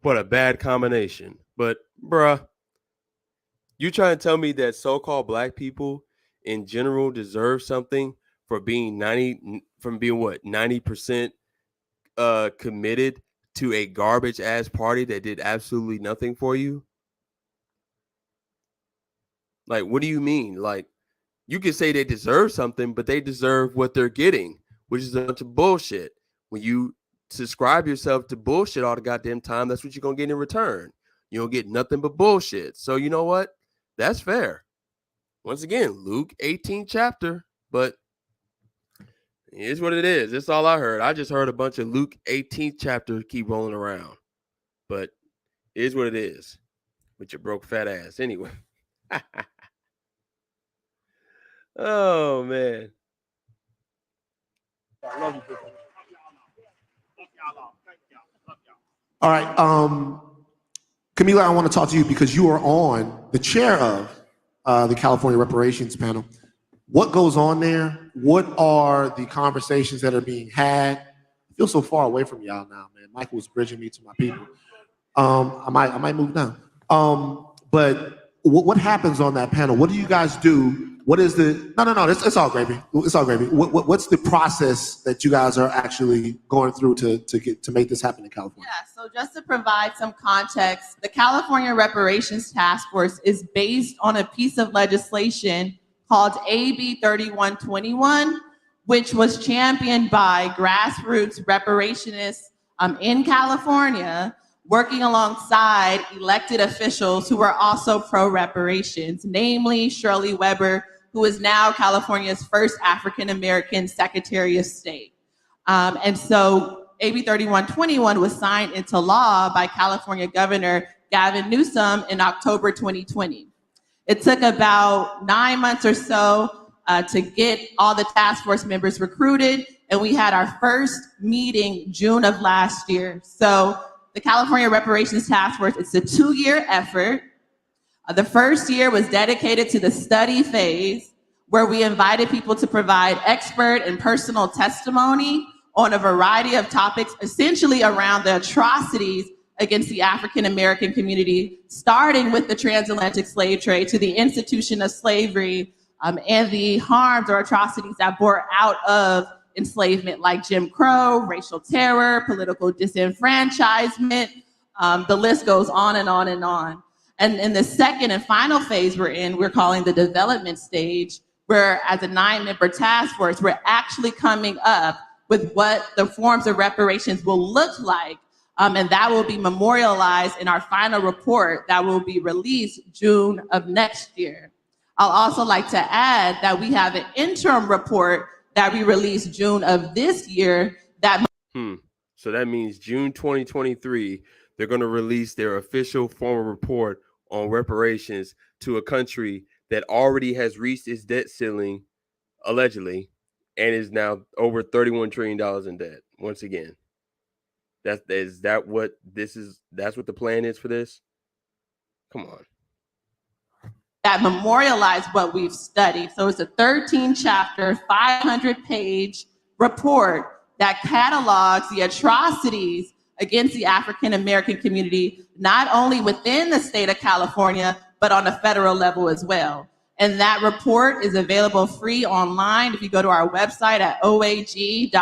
What a bad combination. But, bruh, you trying to tell me that so-called black people in general deserve something for being 90% committed to a garbage ass party that did absolutely nothing for you? Like, what do you mean? Like, you can say they deserve something, but they deserve what they're getting, which is a bunch of bullshit. When you subscribe yourself to bullshit all the goddamn time, that's what you're gonna get in return. You don't get nothing but bullshit. So you know what? That's fair. Once again, Luke 18 chapter, but here's what it is. That's all I heard. I just heard a bunch of Luke 18 chapter keep rolling around. But here's what it is with your broke fat ass. Anyway. Oh, man. I love you. All right. Camila, I want to talk to you because you are on the chair of the California Reparations Panel. What goes on there? What are the conversations that are being had? I feel so far away from y'all now, man. Michael was bridging me to my people. I might move down. But what happens on that panel? What do you guys do? What is the no? It's all gravy. It's all gravy. What's the process that you guys are actually going through to make this happen in California? Yeah. So just to provide some context, the California Reparations Task Force is based on a piece of legislation called AB 3121, which was championed by grassroots reparationists in California, working alongside elected officials who were also pro-reparations, namely Shirley Weber, who is now California's first African-American Secretary of State. And so AB 3121 was signed into law by California Governor Gavin Newsom in October 2020. It took about 9 months or so to get all the task force members recruited, and we had our first meeting June of last year. So the California Reparations Task Force, it's a 2-year effort. The first year was dedicated to the study phase, where we invited people to provide expert and personal testimony on a variety of topics, essentially around the atrocities against the African American community, starting with the transatlantic slave trade to the institution of slavery, and the harms or atrocities that bore out of enslavement, like Jim Crow, racial terror, political disenfranchisement. The list goes on and on and on. And in the second and final phase we're calling the development stage, where as a 9-member task force, we're actually coming up with what the forms of reparations will look like. And that will be memorialized in our final report that will be released June of next year. I'll also like to add that we have an interim report that we released June of this year that So that means June 2023, they're going to release their official formal report on reparations to a country that already has reached its debt ceiling, allegedly, and is now over $31 trillion in debt. Once again, that's what the plan is for this? Come on. that memorialize what we've studied. So it's a 13-chapter, 500-page report that catalogs the atrocities against the African American community, not only within the state of California, but on a federal level as well. And that report is available free online if you go to our website at oag.ca.gov/AB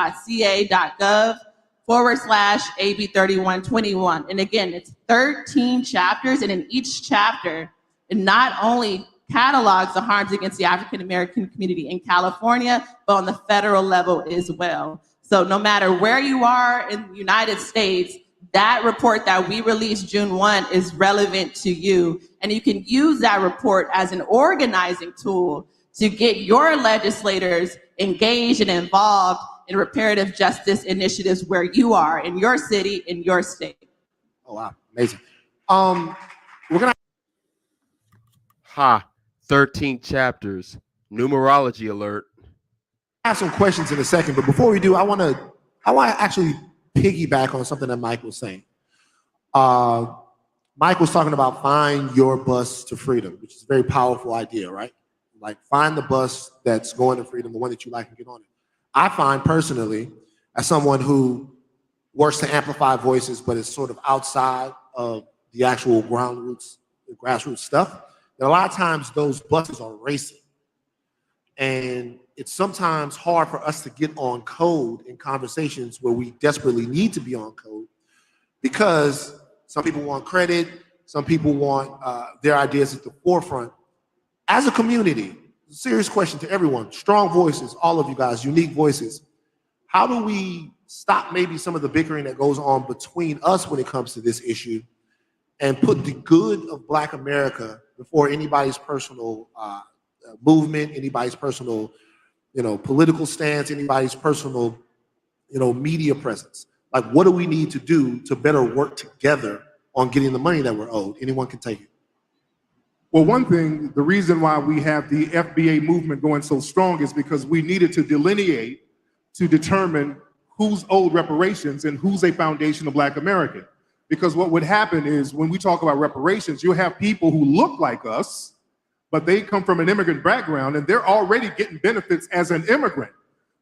3121. And again, it's 13 chapters, and in each chapter, it not only catalogs the harms against the African American community in California, but on the federal level as well. So no matter where you are in the United States, that report that we released June 1 is relevant to you. And you can use that report as an organizing tool to get your legislators engaged and involved in reparative justice initiatives where you are, in your city, in your state. Oh, wow, amazing. We're gonna 13 chapters. Numerology alert. have some questions in a second, but before we do, I want to actually piggyback on something that Mike was saying. Mike was talking about find your bus to freedom, which is a very powerful idea, right? Like find the bus that's going to freedom, the one that you like, and get on it. I find personally, as someone who works to amplify voices, but is sort of outside of the actual grassroots stuff, that a lot of times those buses are racing. And it's sometimes hard for us to get on code in conversations where we desperately need to be on code, because some people want credit, some people want their ideas at the forefront. As a community, serious question to everyone, strong voices, all of you guys, unique voices. How do we stop maybe some of the bickering that goes on between us when it comes to this issue and put the good of Black America before anybody's personal movement, anybody's personal, political stance, anybody's personal, media presence? Like, what do we need to do to better work together on getting the money that we're owed? Anyone can take it. Well, one thing, the reason why we have the FBA movement going so strong is because we needed to delineate to determine who's owed reparations and who's a foundational Black American. Because what would happen is when we talk about reparations, you have people who look like us, but they come from an immigrant background and they're already getting benefits as an immigrant.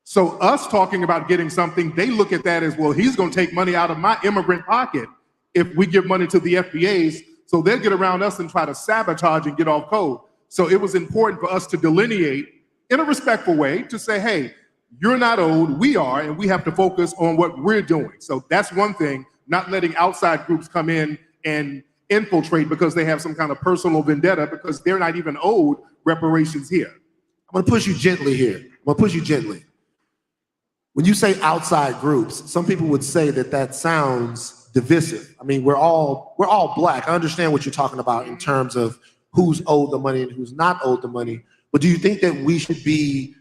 So us talking about getting something, they look at that as, well, he's going to take money out of my immigrant pocket if we give money to the FBAs. So they'll get around us and try to sabotage and get off code. So it was important for us to delineate in a respectful way to say, hey, you're not owed, we are, and we have to focus on what we're doing. So that's one thing, not letting outside groups come in and infiltrate because they have some kind of personal vendetta because they're not even owed reparations here. I'm gonna push you gently here. I'm gonna push you gently. When you say outside groups, some people would say that sounds divisive. I mean, we're all black. I understand what you're talking about in terms of who's owed the money and who's not owed the money. But do you think that we should be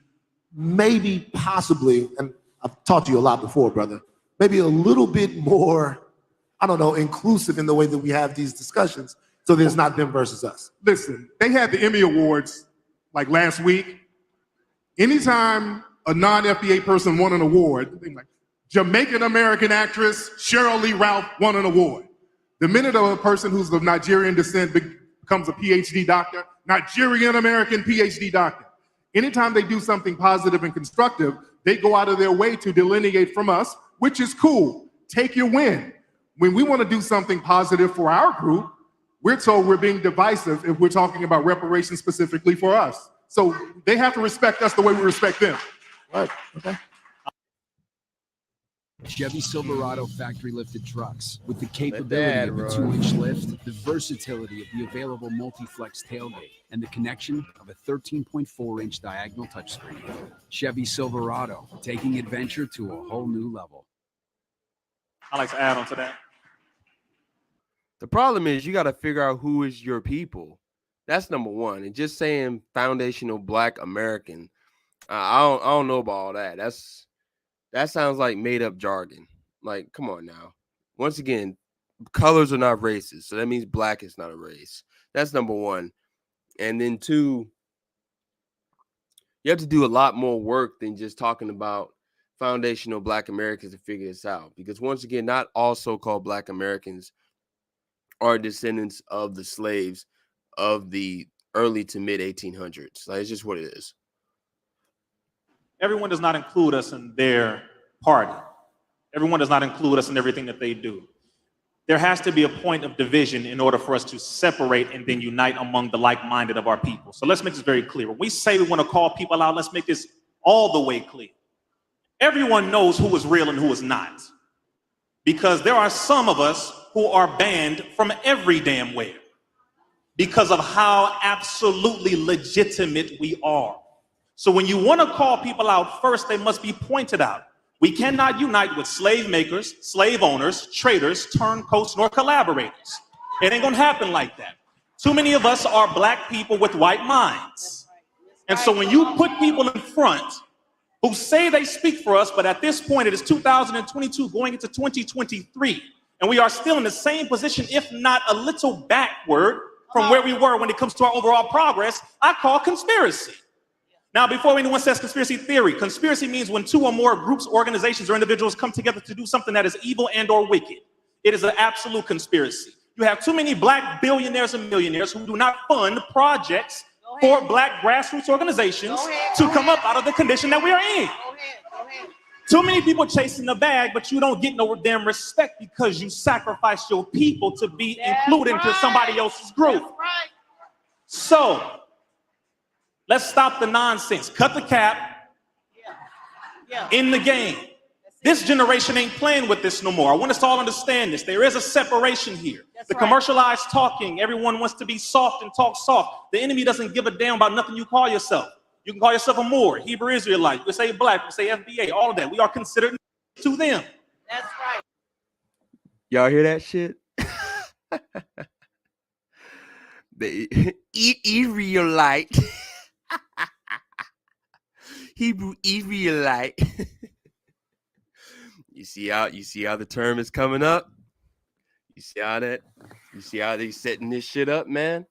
maybe possibly, and I've talked to you a lot before, brother, maybe a little bit more, I don't know, inclusive in the way that we have these discussions so there's not them versus us? Listen, they had the Emmy Awards like last week. Anytime a non-FBA person won an award, like Jamaican American actress Cheryl Lee Ralph won an award. The minute a person who's of Nigerian descent becomes a PhD doctor, Nigerian American PhD doctor. Anytime they do something positive and constructive, they go out of their way to delineate from us, which is cool. Take your win. When we want to do something positive for our group, we're told we're being divisive if we're talking about reparations specifically for us. So they have to respect us the way we respect them. Right, okay. Chevy Silverado factory lifted trucks with the capability of a 2-inch lift, the versatility of the available multi-flex tailgate, and the connection of a 13.4-inch diagonal touchscreen. Chevy Silverado, taking adventure to a whole new level. I like to add on to that. The problem is you got to figure out who is your people. That's number one. And just saying foundational Black American, I don't know about all that. That sounds like made up jargon. Like, come on now. Once again, colors are not racist, so that means black is not a race. That's number one. And then two, you have to do a lot more work than just talking about foundational Black Americans to figure this out. Because once again, not all so-called Black Americans are descendants of the slaves of the early to mid 1800s. Like, it's just what it is. Everyone does not include us in their party. Everyone does not include us in everything that they do. There has to be a point of division in order for us to separate and then unite among the like-minded of our people. So let's make this very clear. When we say we want to call people out, let's make this all the way clear. Everyone knows who is real and who is not. Because there are some of us who are banned from every damn where because of how absolutely legitimate we are. So when you want to call people out, first they must be pointed out. We cannot unite with slave makers, slave owners, traitors, turncoats, nor collaborators. It ain't gonna happen like that. Too many of us are Black people with white minds. And so when you put people in front who say they speak for us, but at this point it is 2022 going into 2023, and we are still in the same position, if not a little backward from where we were when it comes to our overall progress, I call conspiracy. Now, before anyone says conspiracy theory, conspiracy means when two or more groups, organizations, or individuals come together to do something that is evil and or wicked. It is an absolute conspiracy. You have too many Black billionaires and millionaires who do not fund projects for Black grassroots organizations to come up out of the condition that we are in. Too many people chasing the bag, but you don't get no damn respect because you sacrifice your people to be included into somebody else's group. So, let's stop the nonsense. Cut the cap. In the game. This generation ain't playing with this no more. I want us to all understand this. There is a separation here. The commercialized talking, everyone wants to be soft and talk soft. The enemy doesn't give a damn about nothing you call yourself. You can call yourself a Moor, Hebrew Israelite, you say Black, you say FBA, all of that. We are considered to them. That's right. Y'all hear that shit? The Israelite. Hebrew Israelite. You see how the term is coming up? You see how they setting this shit up, man?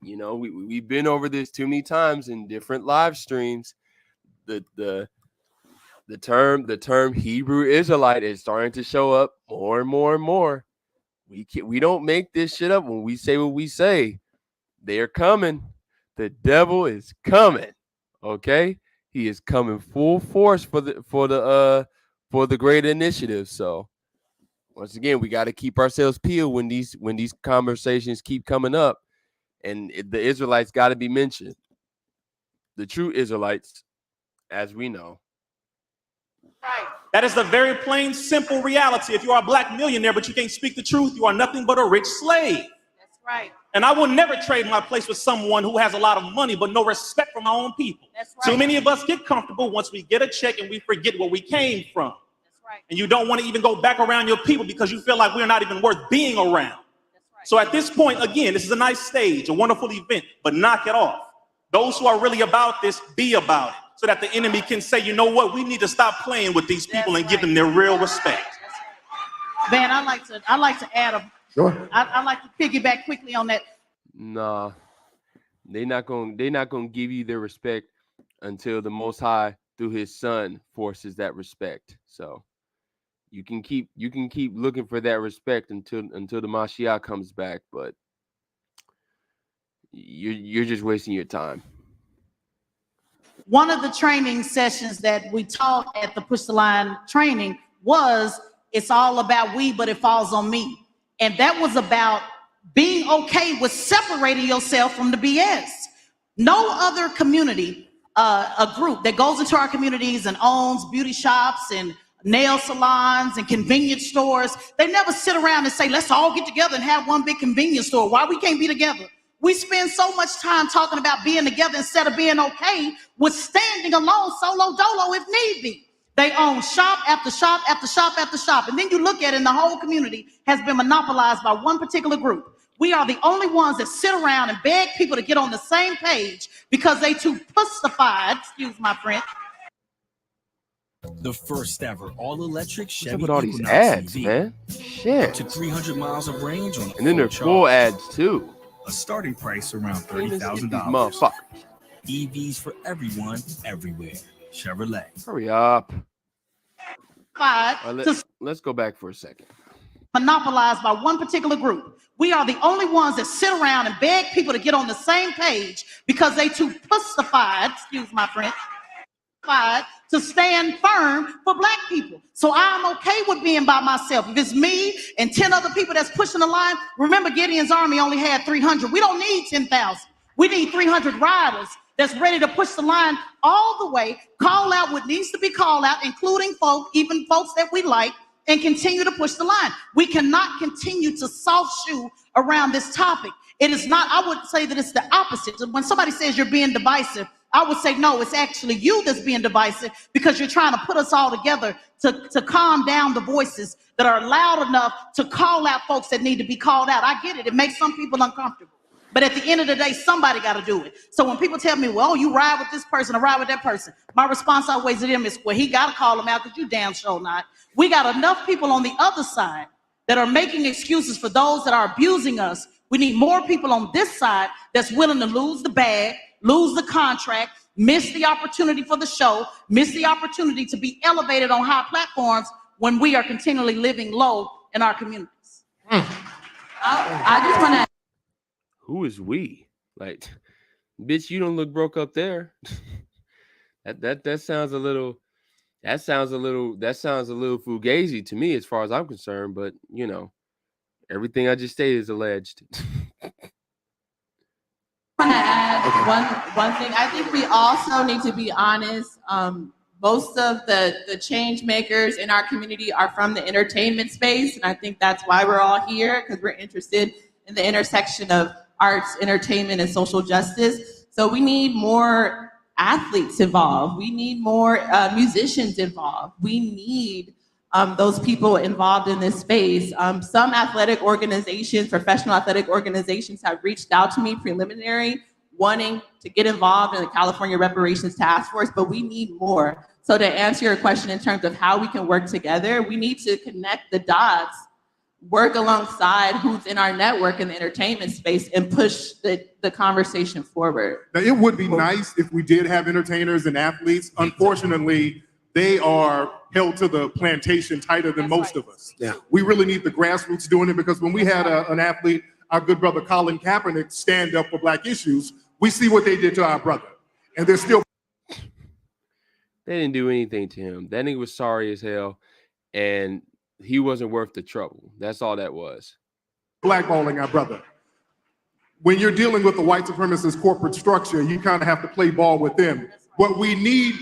You know, we've been over this too many times in different live streams. The term Hebrew Israelite is starting to show up more and more and more. We don't make this shit up when we say what we say. They're coming. The devil is coming. Okay? He is coming full force for the great initiative. So once again, we got to keep ourselves peeled when these conversations keep coming up, and the Israelites got to be mentioned. The true Israelites, as we know. That is the very plain, simple reality. If you are a Black millionaire, but you can't speak the truth, you are nothing but a rich slave. That's right. And I will never trade my place with someone who has a lot of money but no respect for my own people. That's right. Too many of us get comfortable once we get a check and we forget where we came from. That's right. And you don't want to even go back around your people because you feel like we're not even worth being around. That's right. So at this point, again, this is a nice stage, a wonderful event, but knock it off. Those who are really about this, be about it, so that the enemy can say, you know what, we need to stop playing with these people and give them their real respect. Man, I like to add a. Sure. I like to piggyback quickly on that. Nah, they're not gonna give you their respect until the Most High through His Son forces that respect. So you can keep looking for that respect until the Mashiach comes back, but you're just wasting your time. One of the training sessions that we taught at the Push the Line training was it's all about we, but it falls on me. And that was about being okay with separating yourself from the BS. No other community, a group that goes into our communities and owns beauty shops and nail salons and convenience stores, they never sit around and say, let's all get together and have one big convenience store. Why we can't be together? We spend so much time talking about being together instead of being okay with standing alone, solo dolo if need be. They own shop after shop after shop after shop. And then you look at it and the whole community has been monopolized by one particular group. We are the only ones that sit around and beg people to get on the same page because they too pussified, excuse my French. The first ever all-electric Chevy With all these Equinox ads, EV. man. Shit. Up to 300 miles of range on a And then they're full full charge. ads too. A starting price around $30,000. Motherfucker. EVs for everyone, everywhere. Chevrolet. Hurry up. All right, let's go back for a second. Monopolized by one particular group. We are the only ones that sit around and beg people to get on the same page because they too pussified, excuse my French, to stand firm for black people. So I'm okay with being by myself. If it's me and 10 other people that's pushing the line, remember Gideon's army only had 300. We don't need 10,000. We need 300 riders that's ready to push the line all the way, call out what needs to be called out, including even folks that we like, and continue to push the line. We cannot continue to soft shoe around this topic. It is not, I would say that it's the opposite. When somebody says you're being divisive, I would say, no, it's actually you that's being divisive because you're trying to put us all together to calm down the voices that are loud enough to call out folks that need to be called out. I get it. It makes some people uncomfortable. But at the end of the day, somebody got to do it. So when people tell me, well, you ride with this person or ride with that person, my response always to them is, well, he got to call them out because you damn sure not. We got enough people on the other side that are making excuses for those that are abusing us. We need more people on this side that's willing to lose the bag, lose the contract, miss the opportunity for the show, miss the opportunity to be elevated on high platforms when we are continually living low in our communities. I just want to. Who is we? Like, bitch, you don't look broke up there. that sounds a little fugazi to me as far as I'm concerned, but you know, everything I just stated is alleged. I want to add one thing. I think we also need to be honest. Most of the change makers in our community are from the entertainment space, and I think that's why we're all here, because we're interested in the intersection of arts, entertainment, and social justice. So we need more athletes involved. We need more musicians involved. We need those people involved in this space. Some athletic organizations, professional athletic organizations, have reached out to me preliminary, wanting to get involved in the California Reparations Task Force, but we need more. So to answer your question in terms of how we can work together, we need to connect the dots, work alongside who's in our network in the entertainment space, and push the conversation forward. Now, it would be nice if we did have entertainers and athletes. Unfortunately, they are held to the plantation tighter than most of us. Yeah. We really need the grassroots doing it, because when we had an athlete, our good brother Colin Kaepernick, stand up for black issues, we see what they did to our brother. And they're still... They didn't do anything to him. That nigga was sorry as hell, and he wasn't worth the trouble. That's all that was. blackballing our brother. When you're dealing with the white supremacist corporate structure, you kind of have to play ball with them. But we need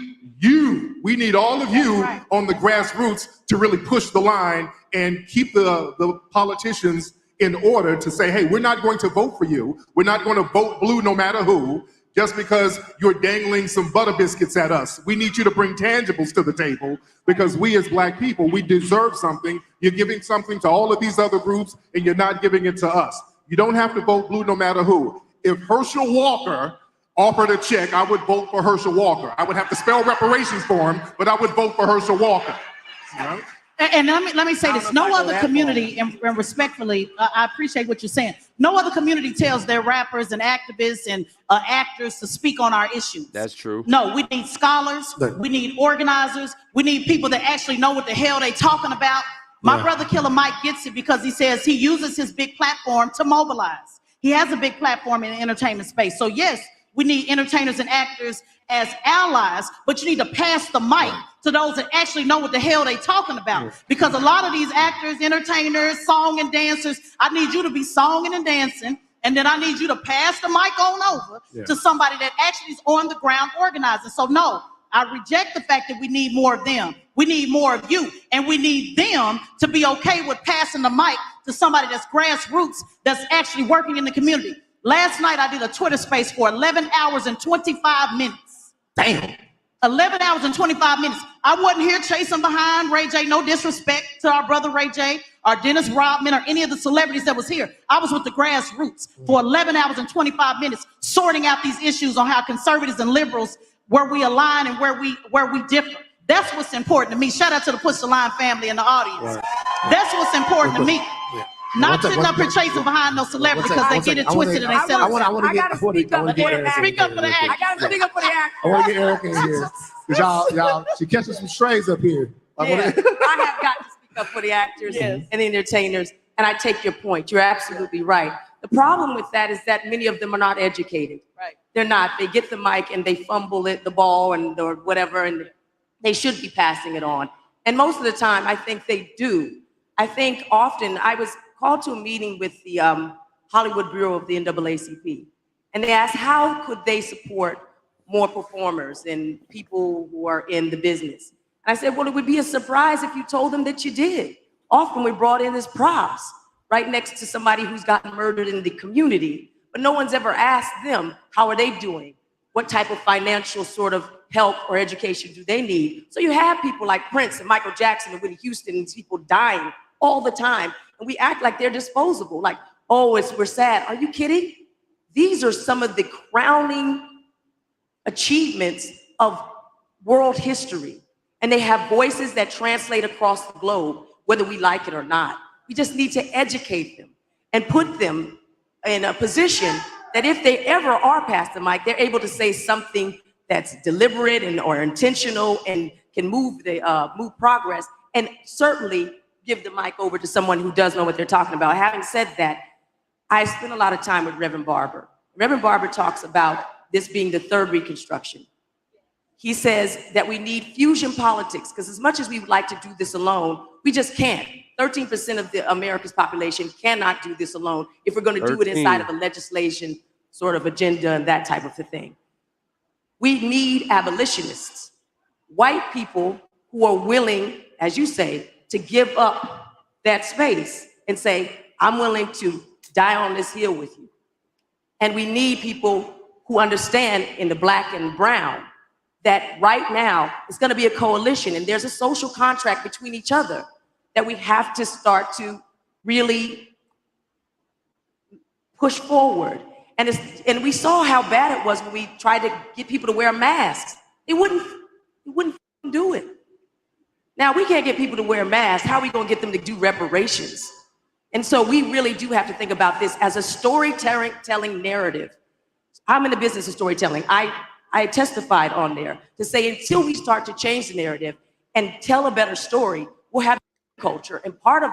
we need all of you on the grassroots to really push the line and keep the politicians in order to say, hey, we're not going to vote for you. We're not going to vote blue no matter who, just because you're dangling some butter biscuits at us. We need you to bring tangibles to the table because we as black people, we deserve something. You're giving something to all of these other groups and you're not giving it to us. You don't have to vote blue no matter who. If Herschel Walker offered a check, I would vote for Herschel Walker. I would have to spell reparations for him, but I would vote for Herschel Walker. You know? And let me say this, no other community, and respectfully, I appreciate what you're saying. No other community tells their rappers and activists and actors to speak on our issues. That's true. No, we need scholars, we need organizers, we need people that actually know what the hell they talking about. My brother Killer Mike gets it because he says he uses his big platform to mobilize. He has a big platform in the entertainment space. So yes, we need entertainers and actors as allies, but you need to pass the mic to those that actually know what the hell they talking about. Because a lot of these actors, entertainers, song and dancers, I need you to be songing and dancing, and then I need you to pass the mic on over to somebody that actually is on the ground organizing. So no, I reject the fact that we need more of them. We need more of you, and we need them to be okay with passing the mic to somebody that's grassroots, that's actually working in the community. Last night, I did a Twitter space for 11 hours and 25 minutes. Damn. 11 hours and 25 minutes. I wasn't here chasing behind Ray J. No disrespect to our brother Ray J. or Dennis Rodman or any of the celebrities that was here. I was with the grassroots for 11 hours and 25 minutes, sorting out these issues on how conservatives and liberals, where we align and where we differ. That's what's important to me. Shout out to the Push the Line family in the audience. That's what's important to me. Not sitting up here chasing behind no celebrity because they get it twisted and they sell it. I want to get Speak up for the actor. Speak up for the actor. I gotta speak up for the actor. I want to get Erica in here. Y'all, she catching some strays up here. I have got to speak up for the actors and the entertainers, and I take your point. You're absolutely right. The problem with that is that many of them are not educated. Right. They're not. They get the mic and they fumble it, the ball or whatever, and they should be passing it on. And most of the time, I think they do. I think often I was called to a meeting with the Hollywood Bureau of the NAACP, and they asked how could they support more performers and people who are in the business. And I said, well, it would be a surprise if you told them that you did. Often we brought in as props right next to somebody who's gotten murdered in the community, but no one's ever asked them, how are they doing? What type of financial sort of help or education do they need? So you have people like Prince and Michael Jackson and Whitney Houston and these people dying all the time. And we act like they're disposable, like, oh, we're sad. Are you kidding? These are some of the crowning achievements of world history. And they have voices that translate across the globe, whether we like it or not. We just need to educate them and put them in a position that if they ever are past the mic, they're able to say something that's deliberate or intentional and can move progress, and certainly give the mic over to someone who does know what they're talking about. Having said that, I spent a lot of time with Reverend Barber. Reverend Barber talks about this being the third Reconstruction. He says that we need fusion politics, because as much as we would like to do this alone, we just can't. 13% of America's population cannot do this alone if we're going to do it inside of a legislation sort of agenda and that type of a thing. We need abolitionists, white people who are willing, as you say, to give up that space and say, I'm willing to die on this hill with you. And we need people who understand in the black and brown that right now it's going to be a coalition and there's a social contract between each other that we have to start to really push forward. And we saw how bad it was when we tried to get people to wear masks. They wouldn't do it. Now, we can't get people to wear masks. How are we going to get them to do reparations? And so we really do have to think about this as a storytelling narrative. I'm in the business of storytelling. I testified on there to say until we start to change the narrative and tell a better story, we'll have culture. And part of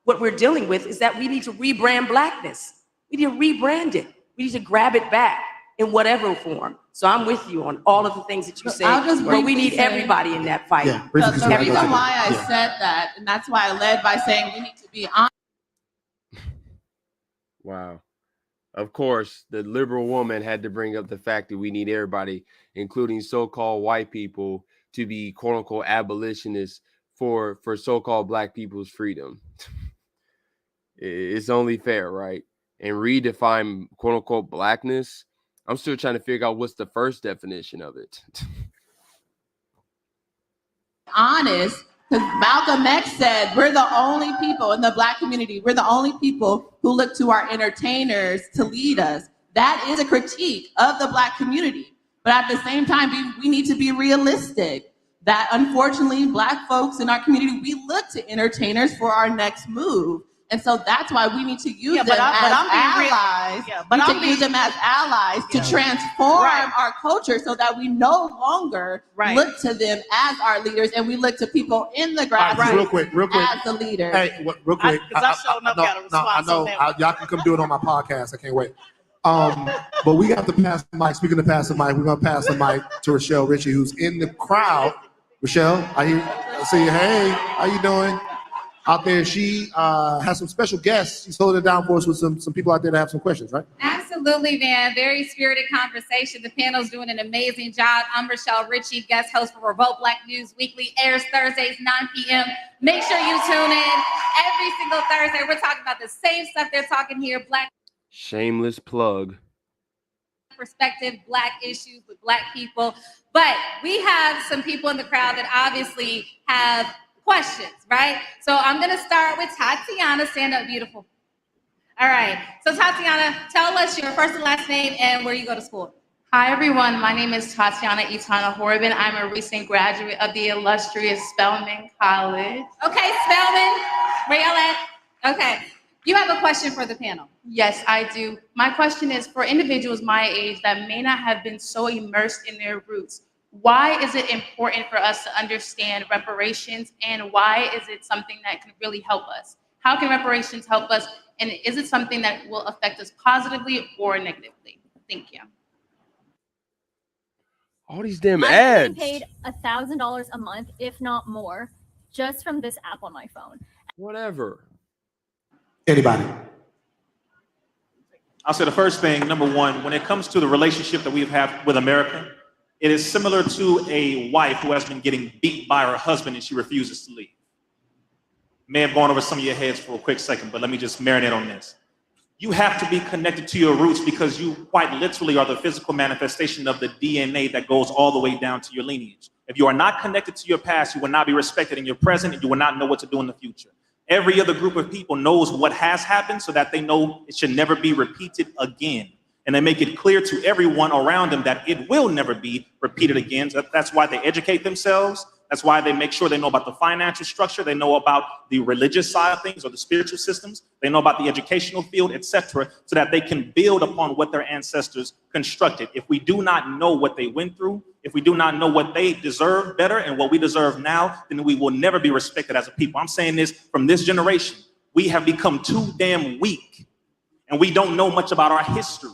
what we're dealing with is that we need to rebrand Blackness. We need to rebrand it. We need to grab it back in whatever form. So I'm with you on all of the things that you say, but we need everybody in that fight. The reason why I said that, and that's why I led by saying we need to be honest. Wow. Of course, the liberal woman had to bring up the fact that we need everybody, including so-called white people, to be quote-unquote abolitionists for so-called black people's freedom. It's only fair, right? And redefine quote unquote blackness. I'm still trying to figure out what's the first definition of it. Honest, because Malcolm X said we're the only people in the Black community, we're the only people who look to our entertainers to lead us. That is a critique of the Black community. But at the same time, we need to be realistic that unfortunately Black folks in our community, we look to entertainers for our next move. And so that's why we need to use them as allies. Use them as allies to transform our culture so that we no longer look to them as our leaders and we look to people in the grassroots real quick. as the leaders. Hey, real quick. I know y'all can come do it on my podcast. I can't wait. But we got to pass the mic. Speaking of pass the mic, we're gonna pass the mic to Rochelle Ritchie, who's in the crowd. Rochelle, I see you. Hey, how you doing? Out there, she has some special guests. She's holding it down for us with some people out there that have some questions, right? Absolutely, man. Very spirited conversation. The panel's doing an amazing job. I'm Rochelle Ritchie, guest host for Revolt Black News Weekly. Airs Thursdays, 9 p.m. Make sure you tune in every single Thursday. We're talking about the same stuff they're talking here. Black Shameless plug. perspective, Black issues with Black people. But we have some people in the crowd that obviously have questions, right? So I'm going to start with Tatiana. Stand up, beautiful. All right. So Tatiana, tell us your first and last name and where you go to school. Hi, everyone. My name is Tatiana Itana Horban. I'm a recent graduate of the illustrious Spelman College. Okay, Spelman. Where y'all at? Okay. You have a question for the panel. Yes, I do. My question is for individuals my age that may not have been so immersed in their roots, why is it important for us to understand reparations and why is it something that can really help us? How can reparations help us? And is it something that will affect us positively or negatively? Thank you. All these damn I'm ads. getting paid $1,000 a month, if not more, just from this app on my phone. Whatever. Anybody? I'll say the first thing, number one, when it comes to the relationship that we've had with America, it is similar to a wife who has been getting beat by her husband and she refuses to leave. May have gone over some of your heads for a quick second, but let me just marinate on this. You have to be connected to your roots because you quite literally are the physical manifestation of the DNA that goes all the way down to your lineage. If you are not connected to your past, you will not be respected in your present and you will not know what to do in the future. Every other group of people knows what has happened so that they know it should never be repeated again. And they make it clear to everyone around them that it will never be repeated again. So that's why they educate themselves. That's why they make sure they know about the financial structure. They know about the religious side of things or the spiritual systems. They know about the educational field, etc., so that they can build upon what their ancestors constructed. If we do not know what they went through, if we do not know what they deserve better and what we deserve now, then we will never be respected as a people. I'm saying this from this generation. We have become too damn weak, and we don't know much about our history.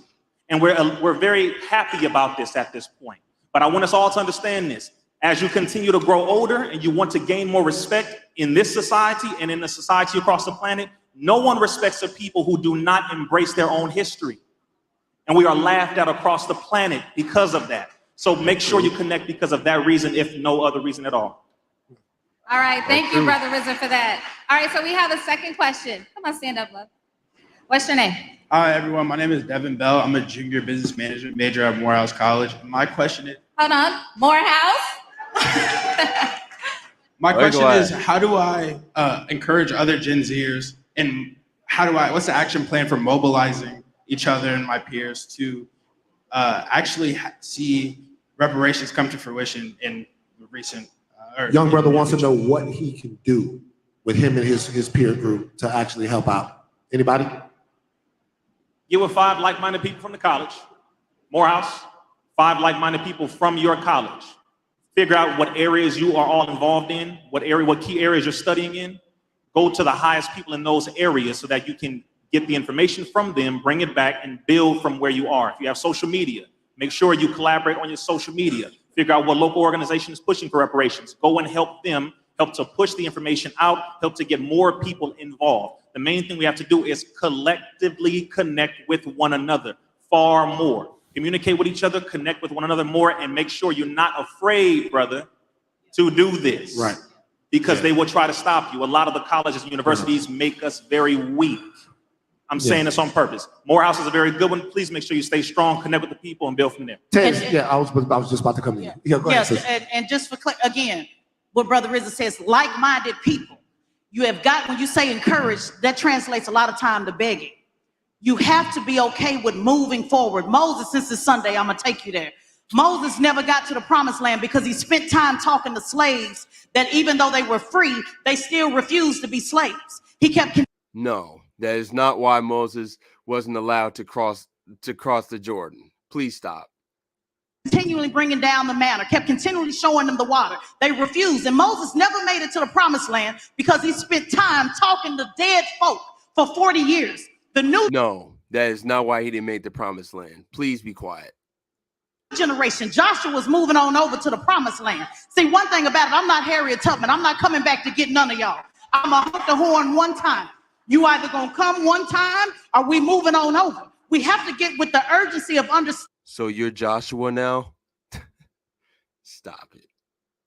And we're very happy about this at this point. But I want us all to understand this. As you continue to grow older and you want to gain more respect in this society and in the society across the planet, no one respects the people who do not embrace their own history. And we are laughed at across the planet because of that. So make sure you connect because of that reason, if no other reason at all. All right. Thank you, Brother RZA, for that. All right. So we have a second question. Come on, stand up, love. What's your name? Hi, everyone. My name is Devin Bell. I'm a junior business management major at Morehouse College. My question is... Hold on. Morehouse? My question is, how do I encourage other Gen Zers and what's the action plan for mobilizing each other and my peers to actually see reparations come to fruition in the recent... Young brother wants to know what he can do with him and his peer group to actually help out. Anybody? Get with 5 like-minded people from the college. Morehouse, 5 like-minded people from your college. Figure out what areas you are all involved in, what key areas you're studying in. Go to the highest people in those areas so that you can get the information from them, bring it back, and build from where you are. If you have social media, make sure you collaborate on your social media. Figure out what local organization is pushing for reparations. Go and help them, help to push the information out, help to get more people involved. The main thing we have to do is collectively connect with one another far more. Communicate with each other, connect with one another more, and make sure you're not afraid, brother, to do this. Right. because they will try to stop you. A lot of the colleges and universities make us very weak. I'm saying this on purpose. Morehouse is a very good one. Please make sure you stay strong, connect with the people, and build from there. I was just about to come in. Yeah, go ahead, sis. And just for again, what Brother Rizza says, like-minded people. You have got, when you say encourage, that translates a lot of time to begging. You have to be okay with moving forward. Moses, since it's Sunday, I'm gonna take you there. Moses never got to the promised land because he spent time talking to slaves that even though they were free, they still refused to be slaves. He kept. No, that is not why Moses wasn't allowed to cross the Jordan. Please stop. Continually bringing down the manna, kept continually showing them the water. They refused, and Moses never made it to the promised land because he spent time talking to dead folk for 40 years. No, that is not why he didn't make the promised land. Please be quiet. Generation, Joshua was moving on over to the promised land. See, one thing about it, I'm not Harriet Tubman. I'm not coming back to get none of y'all. I'm gonna hook the horn one time. You either gonna come one time or we moving on over. We have to get with the urgency of understanding. So you're Joshua now? Stop it.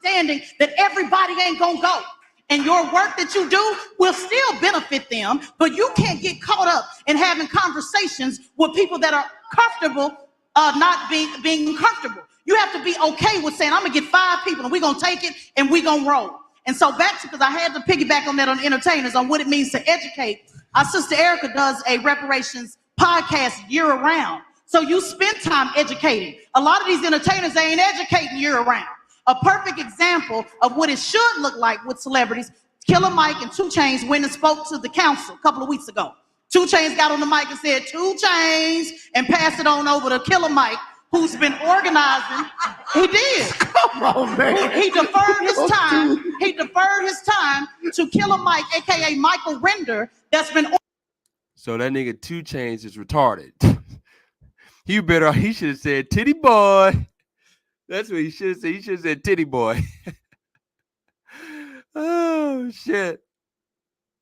Understanding that everybody ain't gonna go. And your work that you do will still benefit them, but you can't get caught up in having conversations with people that are comfortable not being comfortable. You have to be okay with saying, I'm gonna get 5 people and we're gonna take it and we're gonna roll. And so back to, because I had to piggyback on that on entertainers, on what it means to educate. Our sister Erica does a reparations podcast year round. So you spend time educating. A lot of these entertainers, they ain't educating year round. A perfect example of what it should look like with celebrities, Killer Mike and 2 Chainz went and spoke to the council a couple of weeks ago. 2 Chainz got on the mic and said 2 Chainz and passed it on over to Killer Mike, who's been organizing. He did. Come on, man. He deferred his time. He deferred his time to Killer Mike, aka Michael Render, that's been. So that nigga 2 Chainz is retarded. He should have said titty boy. That's what he should have said. He should have said titty boy. Oh shit.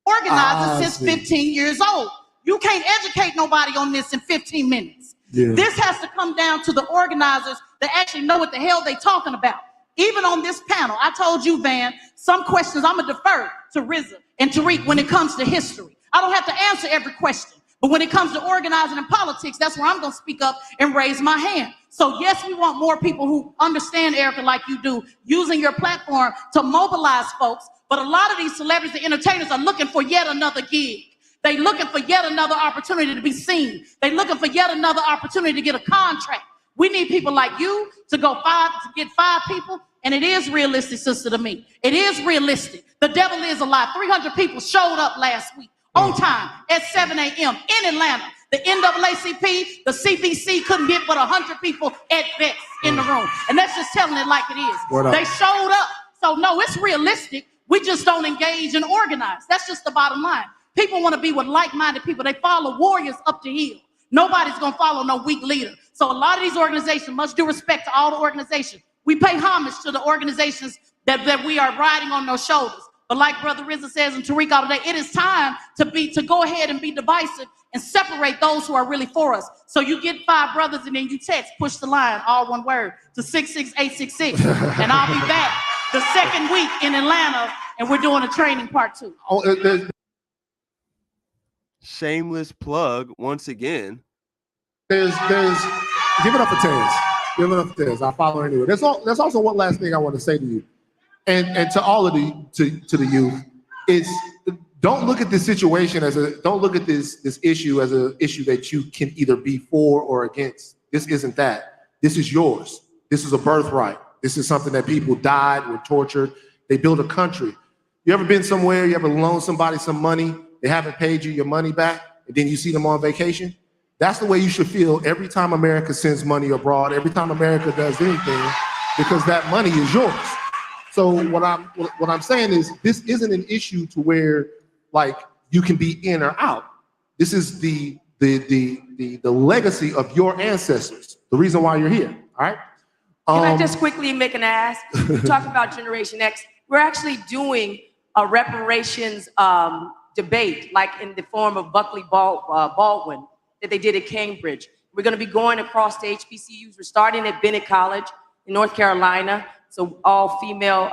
Organizer since 15 years old. You can't educate nobody on this in 15 minutes. Yeah. This has to come down to the organizers that actually know what the hell they talking about. Even on this panel, I told you, Van, some questions I'm gonna defer to Rizza and Tariq when it comes to history. I don't have to answer every question, but when it comes to organizing and politics, that's where I'm gonna speak up and raise my hand. So yes, we want more people who understand Erica like you do, using your platform to mobilize folks. But a lot of these celebrities and entertainers are looking for yet another gig. They looking for yet another opportunity to be seen. They looking for yet another opportunity to get a contract. We need people like you to get 5 people. And it is realistic, sister, to me. It is realistic. The devil is alive. 300 people showed up last week on time at 7 a.m. in Atlanta. The NAACP, the CBC couldn't get but 100 people at best in the room. And that's just telling it like it is. They showed up. So no, it's realistic. We just don't engage and organize. That's just the bottom line. People want to be with like-minded people. They follow warriors up the hill. Nobody's going to follow no weak leader. So a lot of these organizations, much due respect to all the organizations, we pay homage to the organizations that we are riding on those shoulders. But like Brother Rizza says and Tariq all today, it is time to go ahead and be divisive and separate those who are really for us. So you get 5 brothers and then you text, push the line, all one word, to 66866. And I'll be back the second week in Atlanta, and we're doing a training part 2. Shameless plug once again. There's give it up for Taz. Give it up for Taz. I'll follow anyway. There's also one last thing I want to say to you, and to all of to the youth. It's don't look at this situation don't look at this issue as an issue that you can either be for or against. This isn't that. This is yours. This is a birthright. This is something that people died, were tortured. They built a country. You ever been somewhere? You ever loaned somebody some money? They haven't paid you your money back, and then you see them on vacation? That's the way you should feel every time America sends money abroad, every time America does anything, because that money is yours. So what I'm saying is this isn't an issue to where like you can be in or out. This is the legacy of your ancestors, the reason why you're here. All right. Can I just quickly make an ask? You talk about Generation X. We're actually doing a reparations debate, like in the form of Buckley Baldwin that they did at Cambridge. We're going to be going across to HBCUs. We're starting at Bennett College in North Carolina. So all female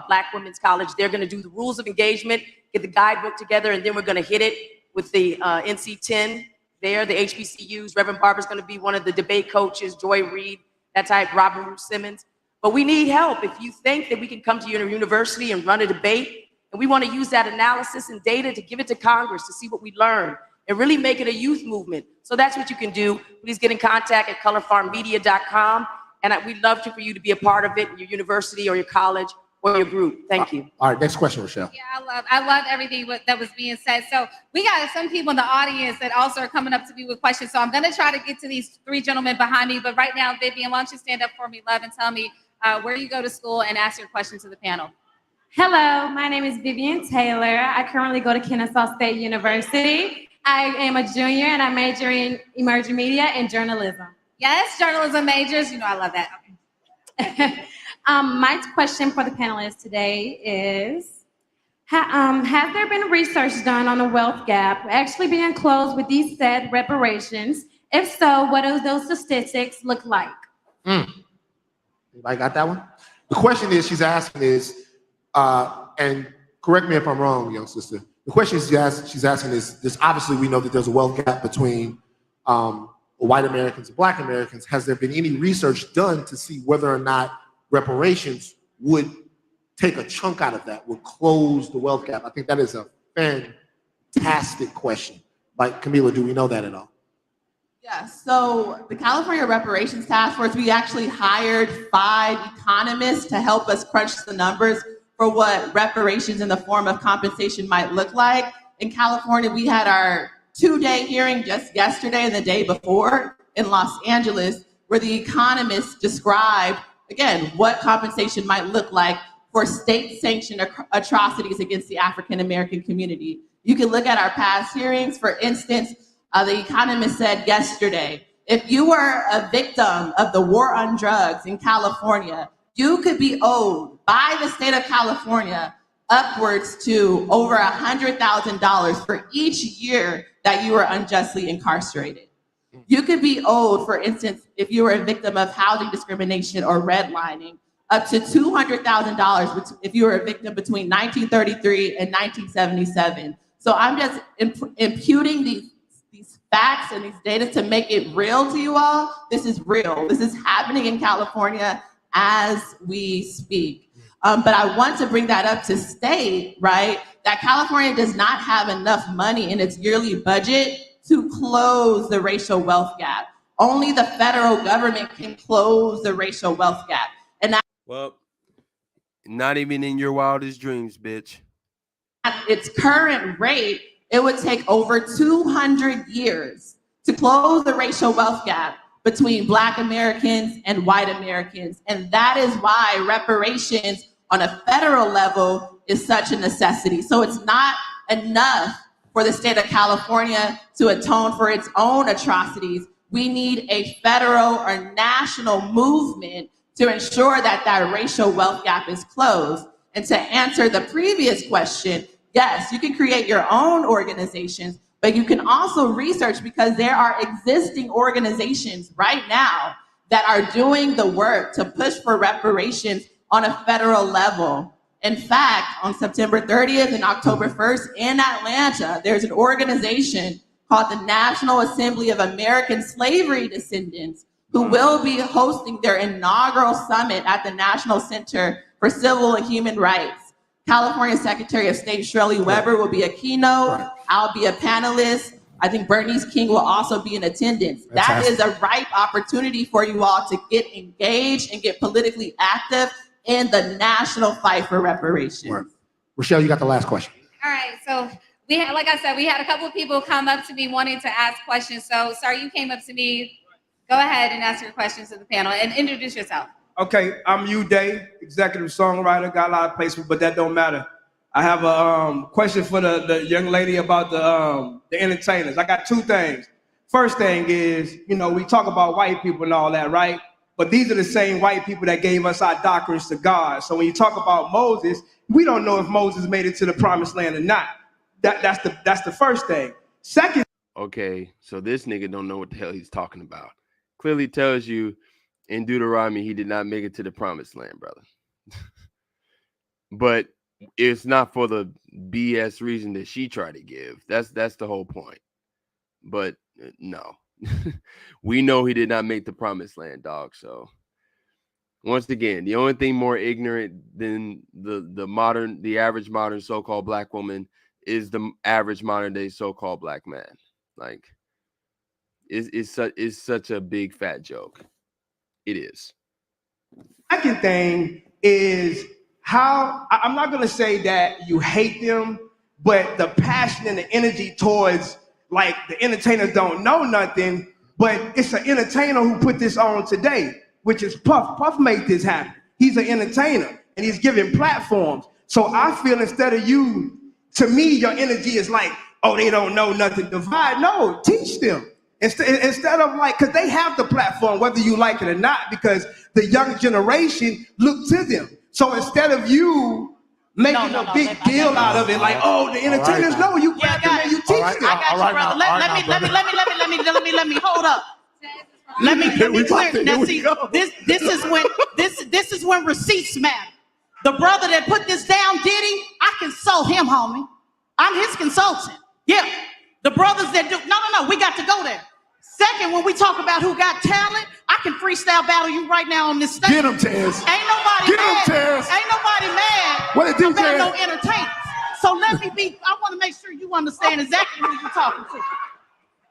Black women's college, they're going to do the rules of engagement, get the guidebook together, and then we're going to hit it with the NC10 there, the HBCUs. Reverend Barber's going to be one of the debate coaches, Joy Reid, that type, Robert Bruce Simmons. But we need help. If you think that we can come to your university and run a debate, and we want to use that analysis and data to give it to Congress to see what we learn and really make it a youth movement. So that's what you can do. Please get in contact at colorfarmmedia.com. And we'd love for you to be a part of it in your university or your college or your group. Thank you. All right, next question, Rochelle. Yeah, I love everything that was being said. So we got some people in the audience that also are coming up to me with questions. So I'm going to try to get to these three gentlemen behind me. But right now, Vivian, why don't you stand up for me, love, and tell me where you go to school and ask your question to the panel. Hello, my name is Vivian Taylor. I currently go to Kennesaw State University. I am a junior and I major in emerging media and journalism. Yes, journalism majors. You know, I love that. Okay. My question for the panelists today is, has there been research done on the wealth gap actually being closed with these said reparations? If so, what do those statistics look like? Anybody got that one? The question is, she's asking is, and correct me if I'm wrong, young sister. The question she's asking is, this obviously we know that there's a wealth gap between white Americans and Black Americans. Has there been any research done to see whether or not reparations would take a chunk out of that, would close the wealth gap? I think that is a fantastic question. Like, Camila, do we know that at all? Yeah, so the California Reparations Task Force, we actually hired 5 economists to help us crunch the numbers for what reparations in the form of compensation might look like. In California, we had our 2-day hearing just yesterday and the day before in Los Angeles, where the economists described, again, what compensation might look like for state-sanctioned atrocities against the African-American community. You can look at our past hearings. For instance, the economist said yesterday, if you were a victim of the war on drugs in California, you could be owed by the state of California upwards to over $100,000 for each year that you were unjustly incarcerated. You could be owed, for instance, if you were a victim of housing discrimination or redlining, up to $200,000 if you were a victim between 1933 and 1977. So I'm just imputing these facts and these data to make it real to you all. This is real. This is happening in California as we speak. But I want to bring that up to state, right, that California does not have enough money in its yearly budget to close the racial wealth gap. Only the federal government can close the racial wealth gap. And that, well, not even in your wildest dreams, bitch. at its current rate, it would take over 200 years to close the racial wealth gap between Black Americans and white Americans. And that is why reparations on a federal level is such a necessity. So it's not enough for the state of California to atone for its own atrocities. We need a federal or national movement to ensure that that racial wealth gap is closed. And to answer the previous question, yes, you can create your own organizations, but you can also research, because there are existing organizations right now that are doing the work to push for reparations on a federal level. In fact, on September 30th and October 1st in Atlanta, there's an organization called the National Assembly of American Slavery Descendants, who will be hosting their inaugural summit at the National Center for Civil and Human Rights. California Secretary of State Shirley Weber will be a keynote. I'll be a panelist. I think Bernice King will also be in attendance. That is a ripe opportunity for you all to get engaged and get politically active in the national fight for reparations. Right. Rochelle, you got the last question. All right, so we had, like I said, we had a couple of people come up to me wanting to ask questions. So, sir, you came up to me. Go ahead and ask your questions to the panel and introduce yourself. Okay, I'm Uday, executive songwriter, got a lot of placement, but that don't matter. I have a question for the young lady about the entertainers. I got 2 things. First thing is, you know, we talk about white people and all that, right? But these are the same white people that gave us our doctrines to God. So when you talk about Moses, we don't know if Moses made it to the promised land or not. That's the first thing. Second. Okay, so this nigga don't know what the hell he's talking about. Clearly tells you in Deuteronomy he did not make it to the promised land, brother. But it's not for the BS reason that she tried to give. That's the whole point. But no, we know he did not make the promised land, dog. So once again, the only thing more ignorant than the average modern so-called black woman is the average modern day so-called black man. Like, it's such a big fat joke. It is. Second thing is how I'm not gonna say that you hate them, but the passion and the energy towards like the entertainers don't know nothing, but it's an entertainer who put this on today, which is Puff. Puff made this happen. He's an entertainer and he's giving platforms. So I feel instead of you, to me, your energy is like, oh, they don't know nothing. Divide. No, teach them. Instead of like, because they have the platform, whether you like it or not, because the young generation look to them. So instead of you making a big deal out of it, like, oh, the entertainers know, you grab them and you teach them. I got you, brother. Let me hold up. Let me be clear. Now, see, this is when receipts matter. The brother that put this down, Diddy, I consult him, homie. I'm his consultant. Yeah. The brothers that do, no, we got to go there. Second, when we talk about who got talent, I can freestyle battle you right now on this stage. Get him, Tez. Ain't nobody mad. Ain't nobody mad What it do, about Tez? no entertainers. So let me be, I want to make sure you understand exactly who you're talking to.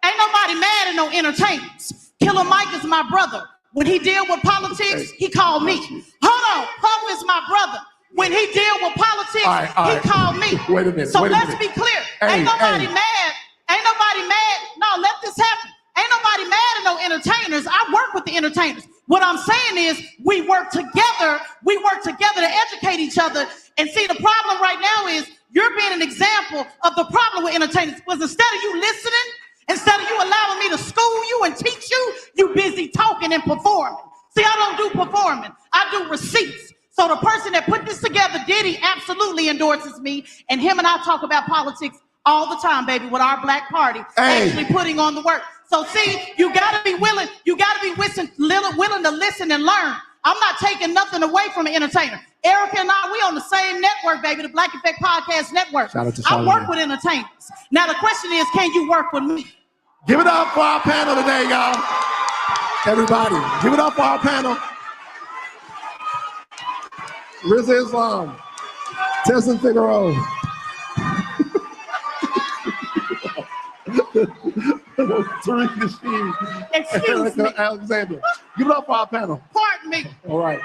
Ain't nobody mad at no entertainers. Killer Mike is my brother. When he deal with politics, he called me. Hold on, Puff is my brother. When he deal with politics, he called me. Wait a minute. So let's be clear. Ain't nobody mad. Ain't nobody mad. No, let this happen. Ain't nobody mad at no entertainers. I work with the entertainers. What I'm saying is we work together. We work together to educate each other. And see, the problem right now is you're being an example of the problem with entertainers. Because instead of you listening, instead of you allowing me to school you and teach you, you busy talking and performing. See, I don't do performing. I do receipts. So the person that put this together, Diddy, absolutely endorses me. And him and I talk about politics all the time, baby, with our black party, actually putting on the work. So see, you gotta be willing, willing to listen and learn. I'm not taking nothing away from an entertainer. Erica and I, we on the same network, baby, the Black Effect Podcast Network. Shout out to I work Charlamagne. with entertainers. Now the question is, can you work with me? Give it up for our panel today, y'all. Everybody, give it up for our panel. Riz Islam, Tessin Figueroa. Tariq Nasheed. Excuse me. Alexander. Give it up for our panel. Pardon me. All right.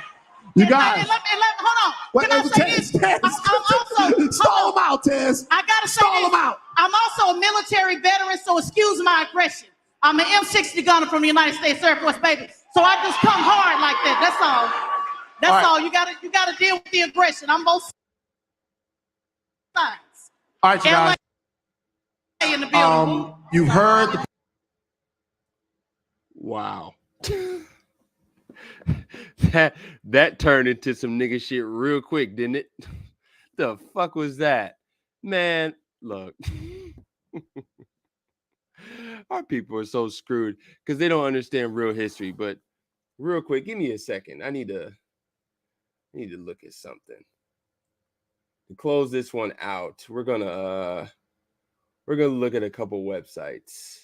You guys. Hold on. Can I say this? I'm also, stall them out, Tez. I gotta say Stall this. them out. I'm also a military veteran, so excuse my aggression. I'm an M60 gunner from the United States Air Force, baby. So I just come hard like that. That's all. That's all. You gotta deal with the aggression. I'm both sides. All right, you guys. LA in the building. You've heard the Wow. that turned into some nigga shit real quick, didn't it? The fuck was that? Man, look. Our people are so screwed because they don't understand real history. But real quick, give me a second. I need to look at something. To close this one out, we're gonna look at a couple websites.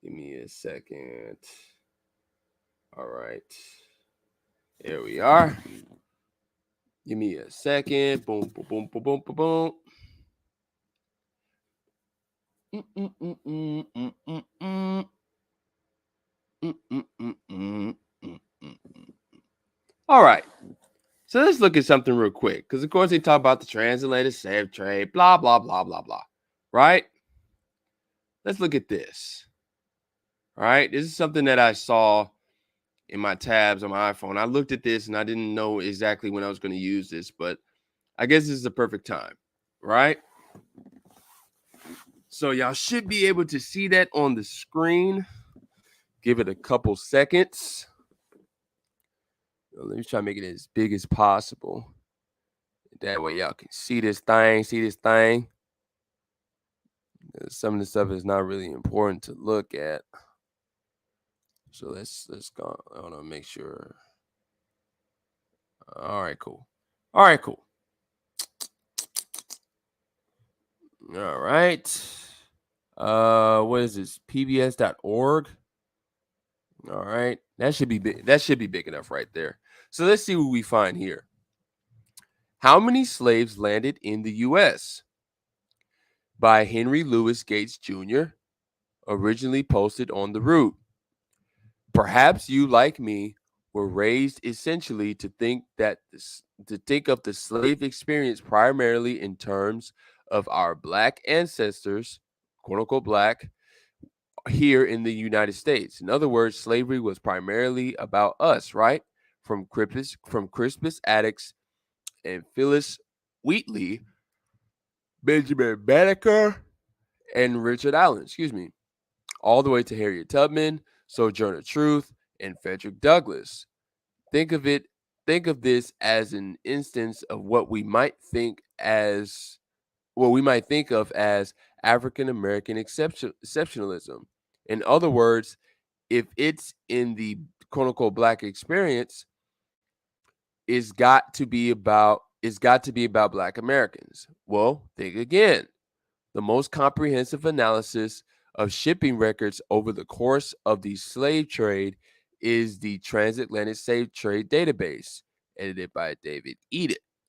Give me a second. All right. Here we are. Give me a second. Boom, boom, boom, boom, boom, boom, boom. All right. So let's look at something real quick. Because, of course, they talk about the transatlantic slave trade, blah, blah, blah, blah, blah. Right? Let's look at this. All right. This is something that I saw in my tabs on my iPhone. I looked at this and I didn't know exactly when I was going to use this, but I guess this is the perfect time. Right? So y'all should be able to see that on the screen. Give it a couple seconds. Let me try to make it as big as possible. That way y'all can see this thing. Some of the stuff is not really important to look at. So let's go. I want to make sure. All right, cool. All right, cool. All right. What is this? PBS.org. All right. That should be big. That should be big enough right there. So let's see what we find here. How many slaves landed in the US? By Henry Louis Gates Jr., originally posted on the route. Perhaps you, like me, were raised essentially to think of the slave experience primarily in terms of our black ancestors, quote unquote black, here in the United States. In other words, slavery was primarily about us, right? From Crispus Attucks and Phyllis Wheatley, Benjamin Banneker, and Richard Allen, excuse me, all the way to Harriet Tubman, Sojourner Truth, and Frederick Douglass. Think of it, think of this as an instance of what we might think of as African American exceptionalism. In other words, if it's in the quote unquote black experience, it's got to be about black Americans. Well, think again. The most comprehensive analysis of shipping records over the course of the slave trade is the Transatlantic Slave Trade Database, edited by David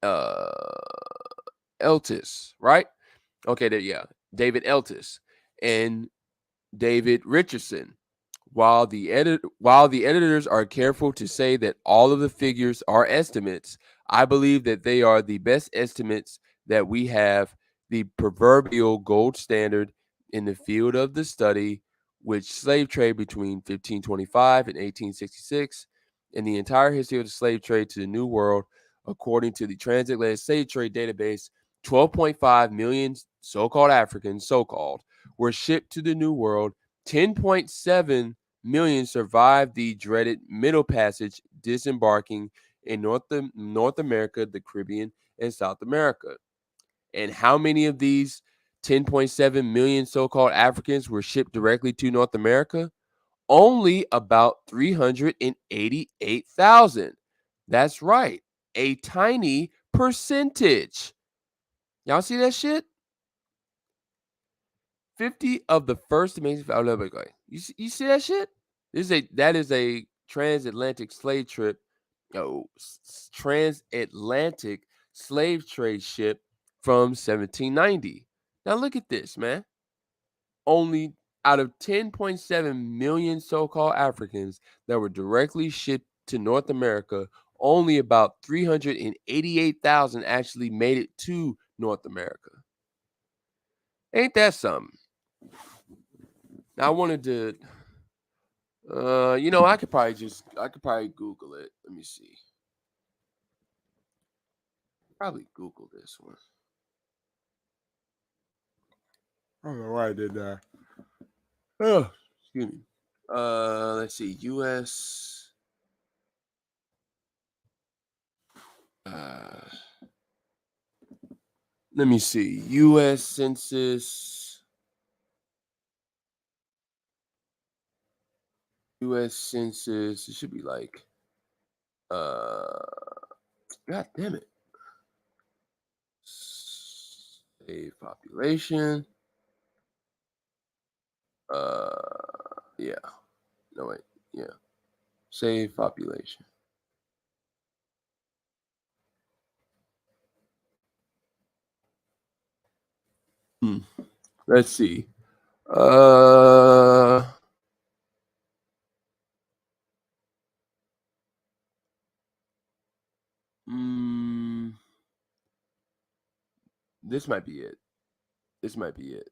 uh, Eltis, right? Okay, yeah, David Eltis and David Richardson. While the editors are careful to say that all of the figures are estimates, I believe that they are the best estimates that we have, the proverbial gold standard in the field of the study, which slave trade between 1525 and 1866, and the entire history of the slave trade to the New World, according to the Transatlantic Slave Trade Database, 12.5 million so-called Africans, were shipped to the New World. 10.7 million survived the dreaded Middle Passage, disembarking in North America, the Caribbean, and South America. And how many of these 10.7 million so-called Africans were shipped directly to North America? Only about 388,000. That's right, a tiny percentage. Y'all see that shit? 50 of the first amazing. Oh, no, wait, wait. You see that shit? That is a transatlantic slave trip. Transatlantic slave trade ship from 1790. Now look at this, man. Only out of 10.7 million so-called Africans that were directly shipped to North America, only about 388,000 actually made it to North America. Ain't that something? Now I wanted to, I could probably Google it. Let me see. Probably Google this one. I don't know why I did that. Oh, excuse me. Let's see. U.S. Let me see. U.S. Census. U.S. Census. It should be like. God damn it. Slave population. Yeah. No wait. Yeah. Slave population. Let's see. This might be it. This might be it.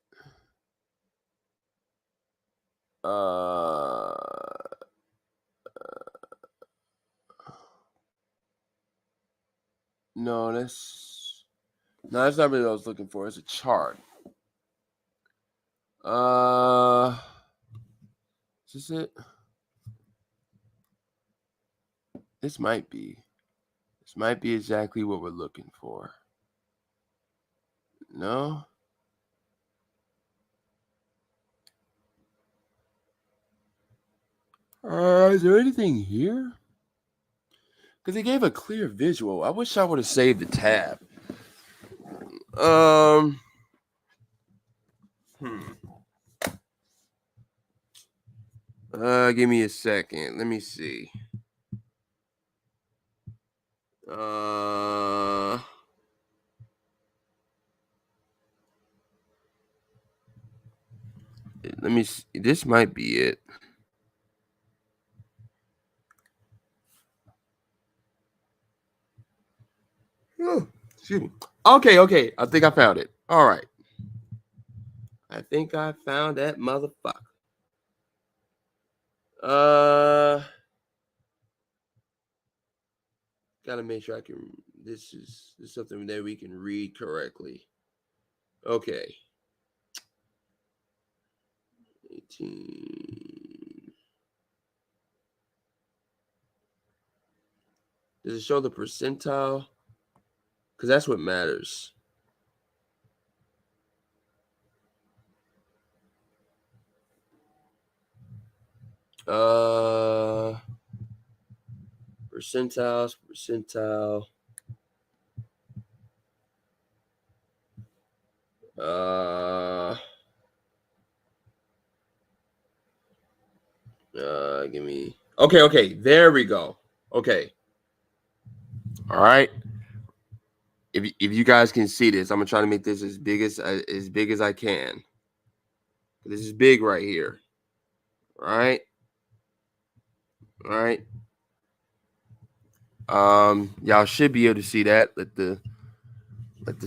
No, that's not really what I was looking for. It's a chart. Is this it? This might be. This might be exactly what we're looking for. No? Is there anything here? Because he gave a clear visual. I wish I would have saved the tab. Give me a second. Let me see. Let me see. This might be it. Oh, excuse me. Okay. I think I found it. All right. I think I found that motherfucker. Gotta make sure I can. This is something that we can read correctly. Okay. 18. Does it show the percentile? Because that's what matters. Percentile. Give me. Okay. There we go. Okay. All right. If you guys can see this, I'm gonna try to make this as big as I can. This is big right here. All right. Y'all should be able to see that. Let the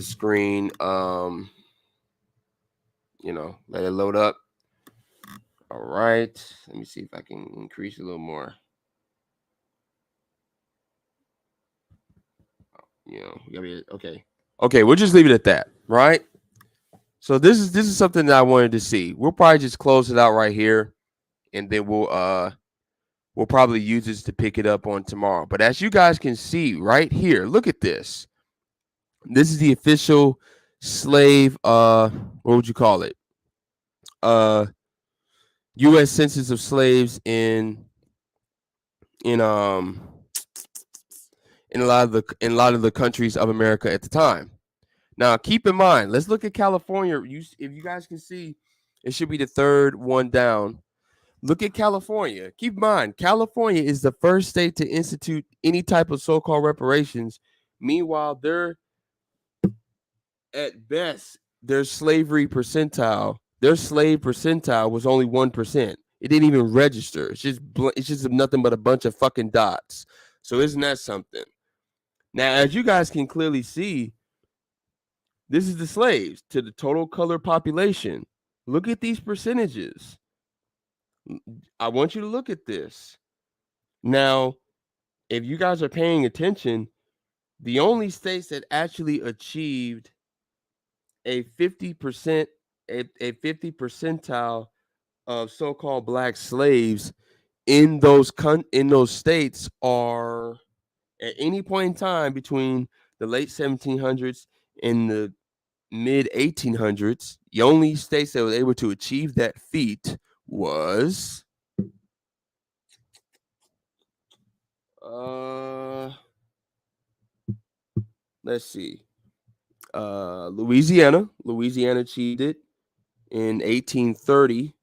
screen let it load up. All right. Let me see if I can increase a little more. Okay. Okay, we'll just leave it at that, right? So this is something that I wanted to see. We'll probably just close it out right here, and then we'll probably use this to pick it up on tomorrow. But as you guys can see right here, look at this. This is the official slave what would you call it? U.S. Census of slaves in a lot of the countries of America at the time. Now, keep in mind, let's look at California. If you guys can see, it should be the third one down. Look at California. Keep in mind, California is the first state to institute any type of so-called reparations. Meanwhile, they're at best, their slave percentile was only 1%. It didn't even register. It's just nothing but a bunch of fucking dots. So isn't that something? Now, as you guys can clearly see, this is the slaves to the total color population. Look at these percentages. I want you to look at this. Now, if you guys are paying attention, the only states that actually achieved a 50% a 50 percentile of so-called black slaves in those states are at any point in time between the late 1700s and the mid 1800s. The only states that were able to achieve that feat was let's see. Louisiana achieved it in 1830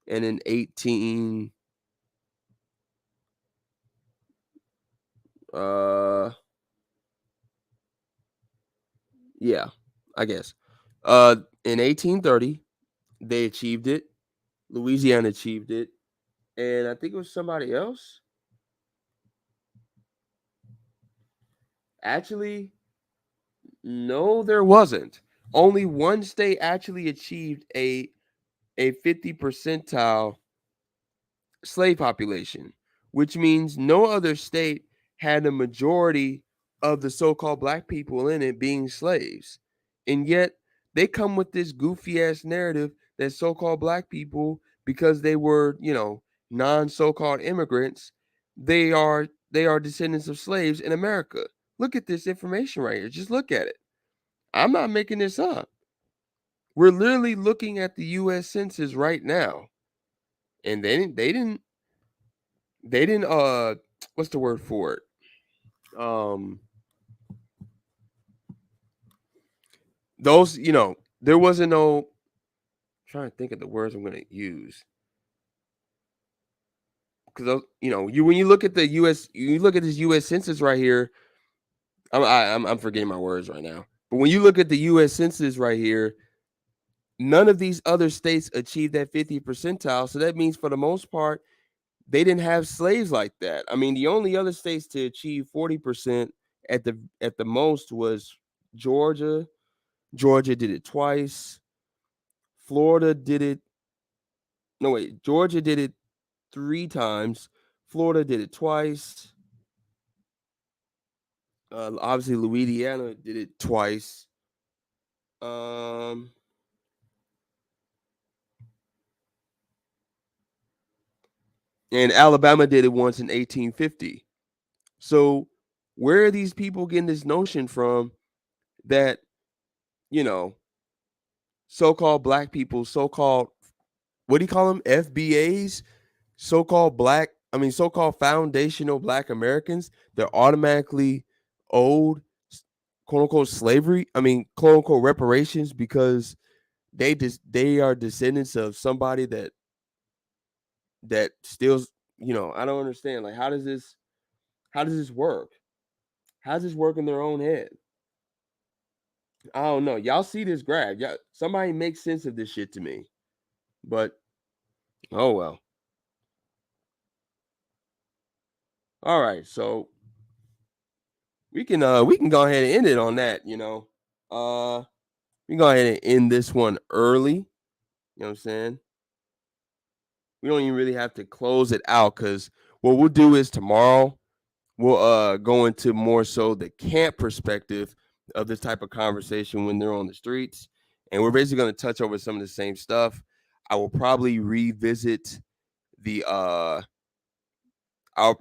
and in 18 yeah, I guess. In 1830 they achieved it. Louisiana achieved it, and I think it was somebody else. Actually, no, there wasn't. Only one state actually achieved a 50 percentile slave population, which means no other state had a majority of the so-called black people in it being slaves. And yet they come with this goofy ass narrative that so-called black people, because they were, non so-called immigrants, they are descendants of slaves in America. Look at this information right here. Just look at it. I'm not making this up. We're literally looking at the US Census right now. And they didn't what's the word for it? those, there wasn't no. I'm trying to think of the words I'm going to use. Because when you look at the U.S., you look at this U.S. census right here. I'm forgetting my words right now. But when you look at the U.S. census right here, none of these other states achieved that 50th percentile. So that means for the most part, they didn't have slaves like that. I mean, the only other states to achieve 40% at the most was Georgia. Georgia did it twice. Florida did it. No, wait. Georgia did it 3 times. Florida did it twice. Obviously, Louisiana did it twice. And Alabama did it once in 1850. So where are these people getting this notion from that, so-called black people, so-called, what do you call them? FBAs, so-called foundational black Americans, they're automatically owed quote unquote slavery. Quote unquote reparations because they are descendants of somebody that steals. I don't understand. Like, how does this work? How does this work in their own head? I don't know. Y'all see this graph? Yeah, somebody make sense of this shit to me. But oh well. All right, so we can go ahead and end it on that. We can go ahead and end this one early. You know what I'm saying? We don't even really have to close it out because what we'll do is tomorrow we'll go into more so the camp perspective of this type of conversation when they're on the streets, and we're basically going to touch over some of the same stuff. I will probably revisit the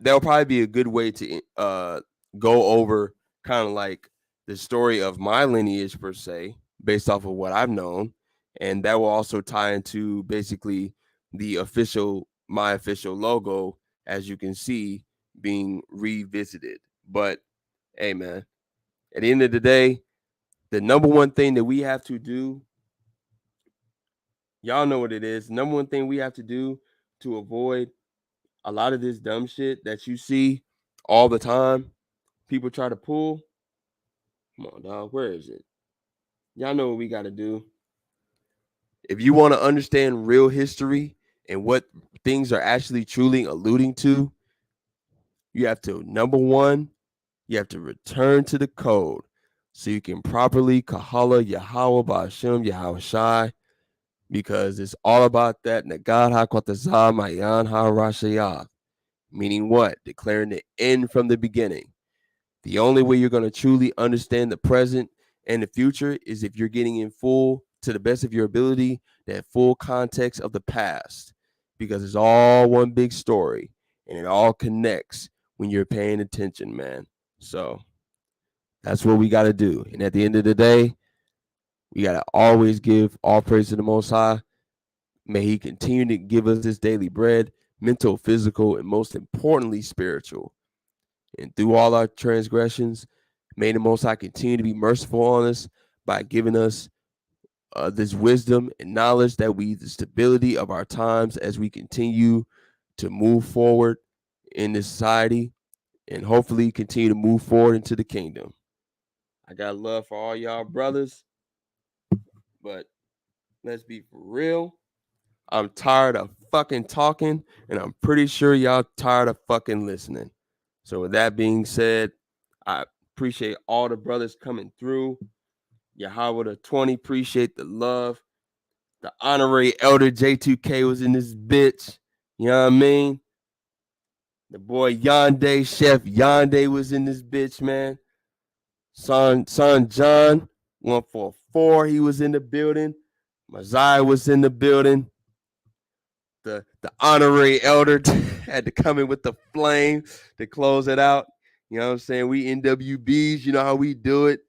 that'll probably be a good way to go over kind of like the story of my lineage per se, based off of what I've known, and that will also tie into basically my official logo, as you can see, being revisited. But hey, man, at the end of the day, the number one thing that we have to do, y'all know what it is. Number one thing we have to do to avoid a lot of this dumb shit that you see all the time, people try to pull. Come on, dog. Where is it? Y'all know what we got to do. If you want to understand real history and what things are actually truly alluding to, you have to, number one, you have to return to the code so you can properly Kahala Yahweh Ba'ashem Yahweh Shai, because it's all about that Nagad HaKwatazah Mayan HaRashayah. Meaning what? Declaring the end from the beginning. The only way you're going to truly understand the present and the future is if you're getting in full, to the best of your ability, that full context of the past, because it's all one big story and it all connects when you're paying attention, man. So that's what we got to do. And at the end of the day, we got to always give all praise to the Most High. May He continue to give us this daily bread, mental, physical, and most importantly, spiritual. And through all our transgressions, may the Most High continue to be merciful on us by giving us this wisdom and knowledge that the stability of our times as we continue to move forward in this society and hopefully continue to move forward into the kingdom. I got love for all y'all brothers, but let's be for real. I'm tired of fucking talking, and I'm pretty sure y'all tired of fucking listening. So with that being said, I appreciate all the brothers coming through. Yahweh the 20, appreciate the love. The honorary elder J2K was in this bitch. You know what I mean? The boy Yonde, Chef Yonde was in this bitch, man. Son John, 144, he was in the building. Messiah was in the building. The honorary elder had to come in with the flame to close it out. You know what I'm saying? We NWBs, you know how we do it.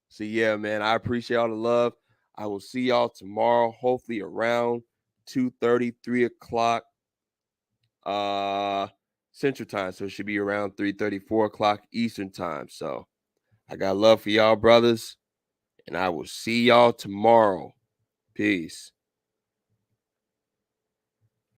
So yeah, man, I appreciate all the love. I will see y'all tomorrow, hopefully around 2:30, 3 o'clock. Central Time, so it should be around 3:30, 4 o'clock Eastern Time. So I got love for y'all, brothers, and I will see y'all tomorrow. Peace.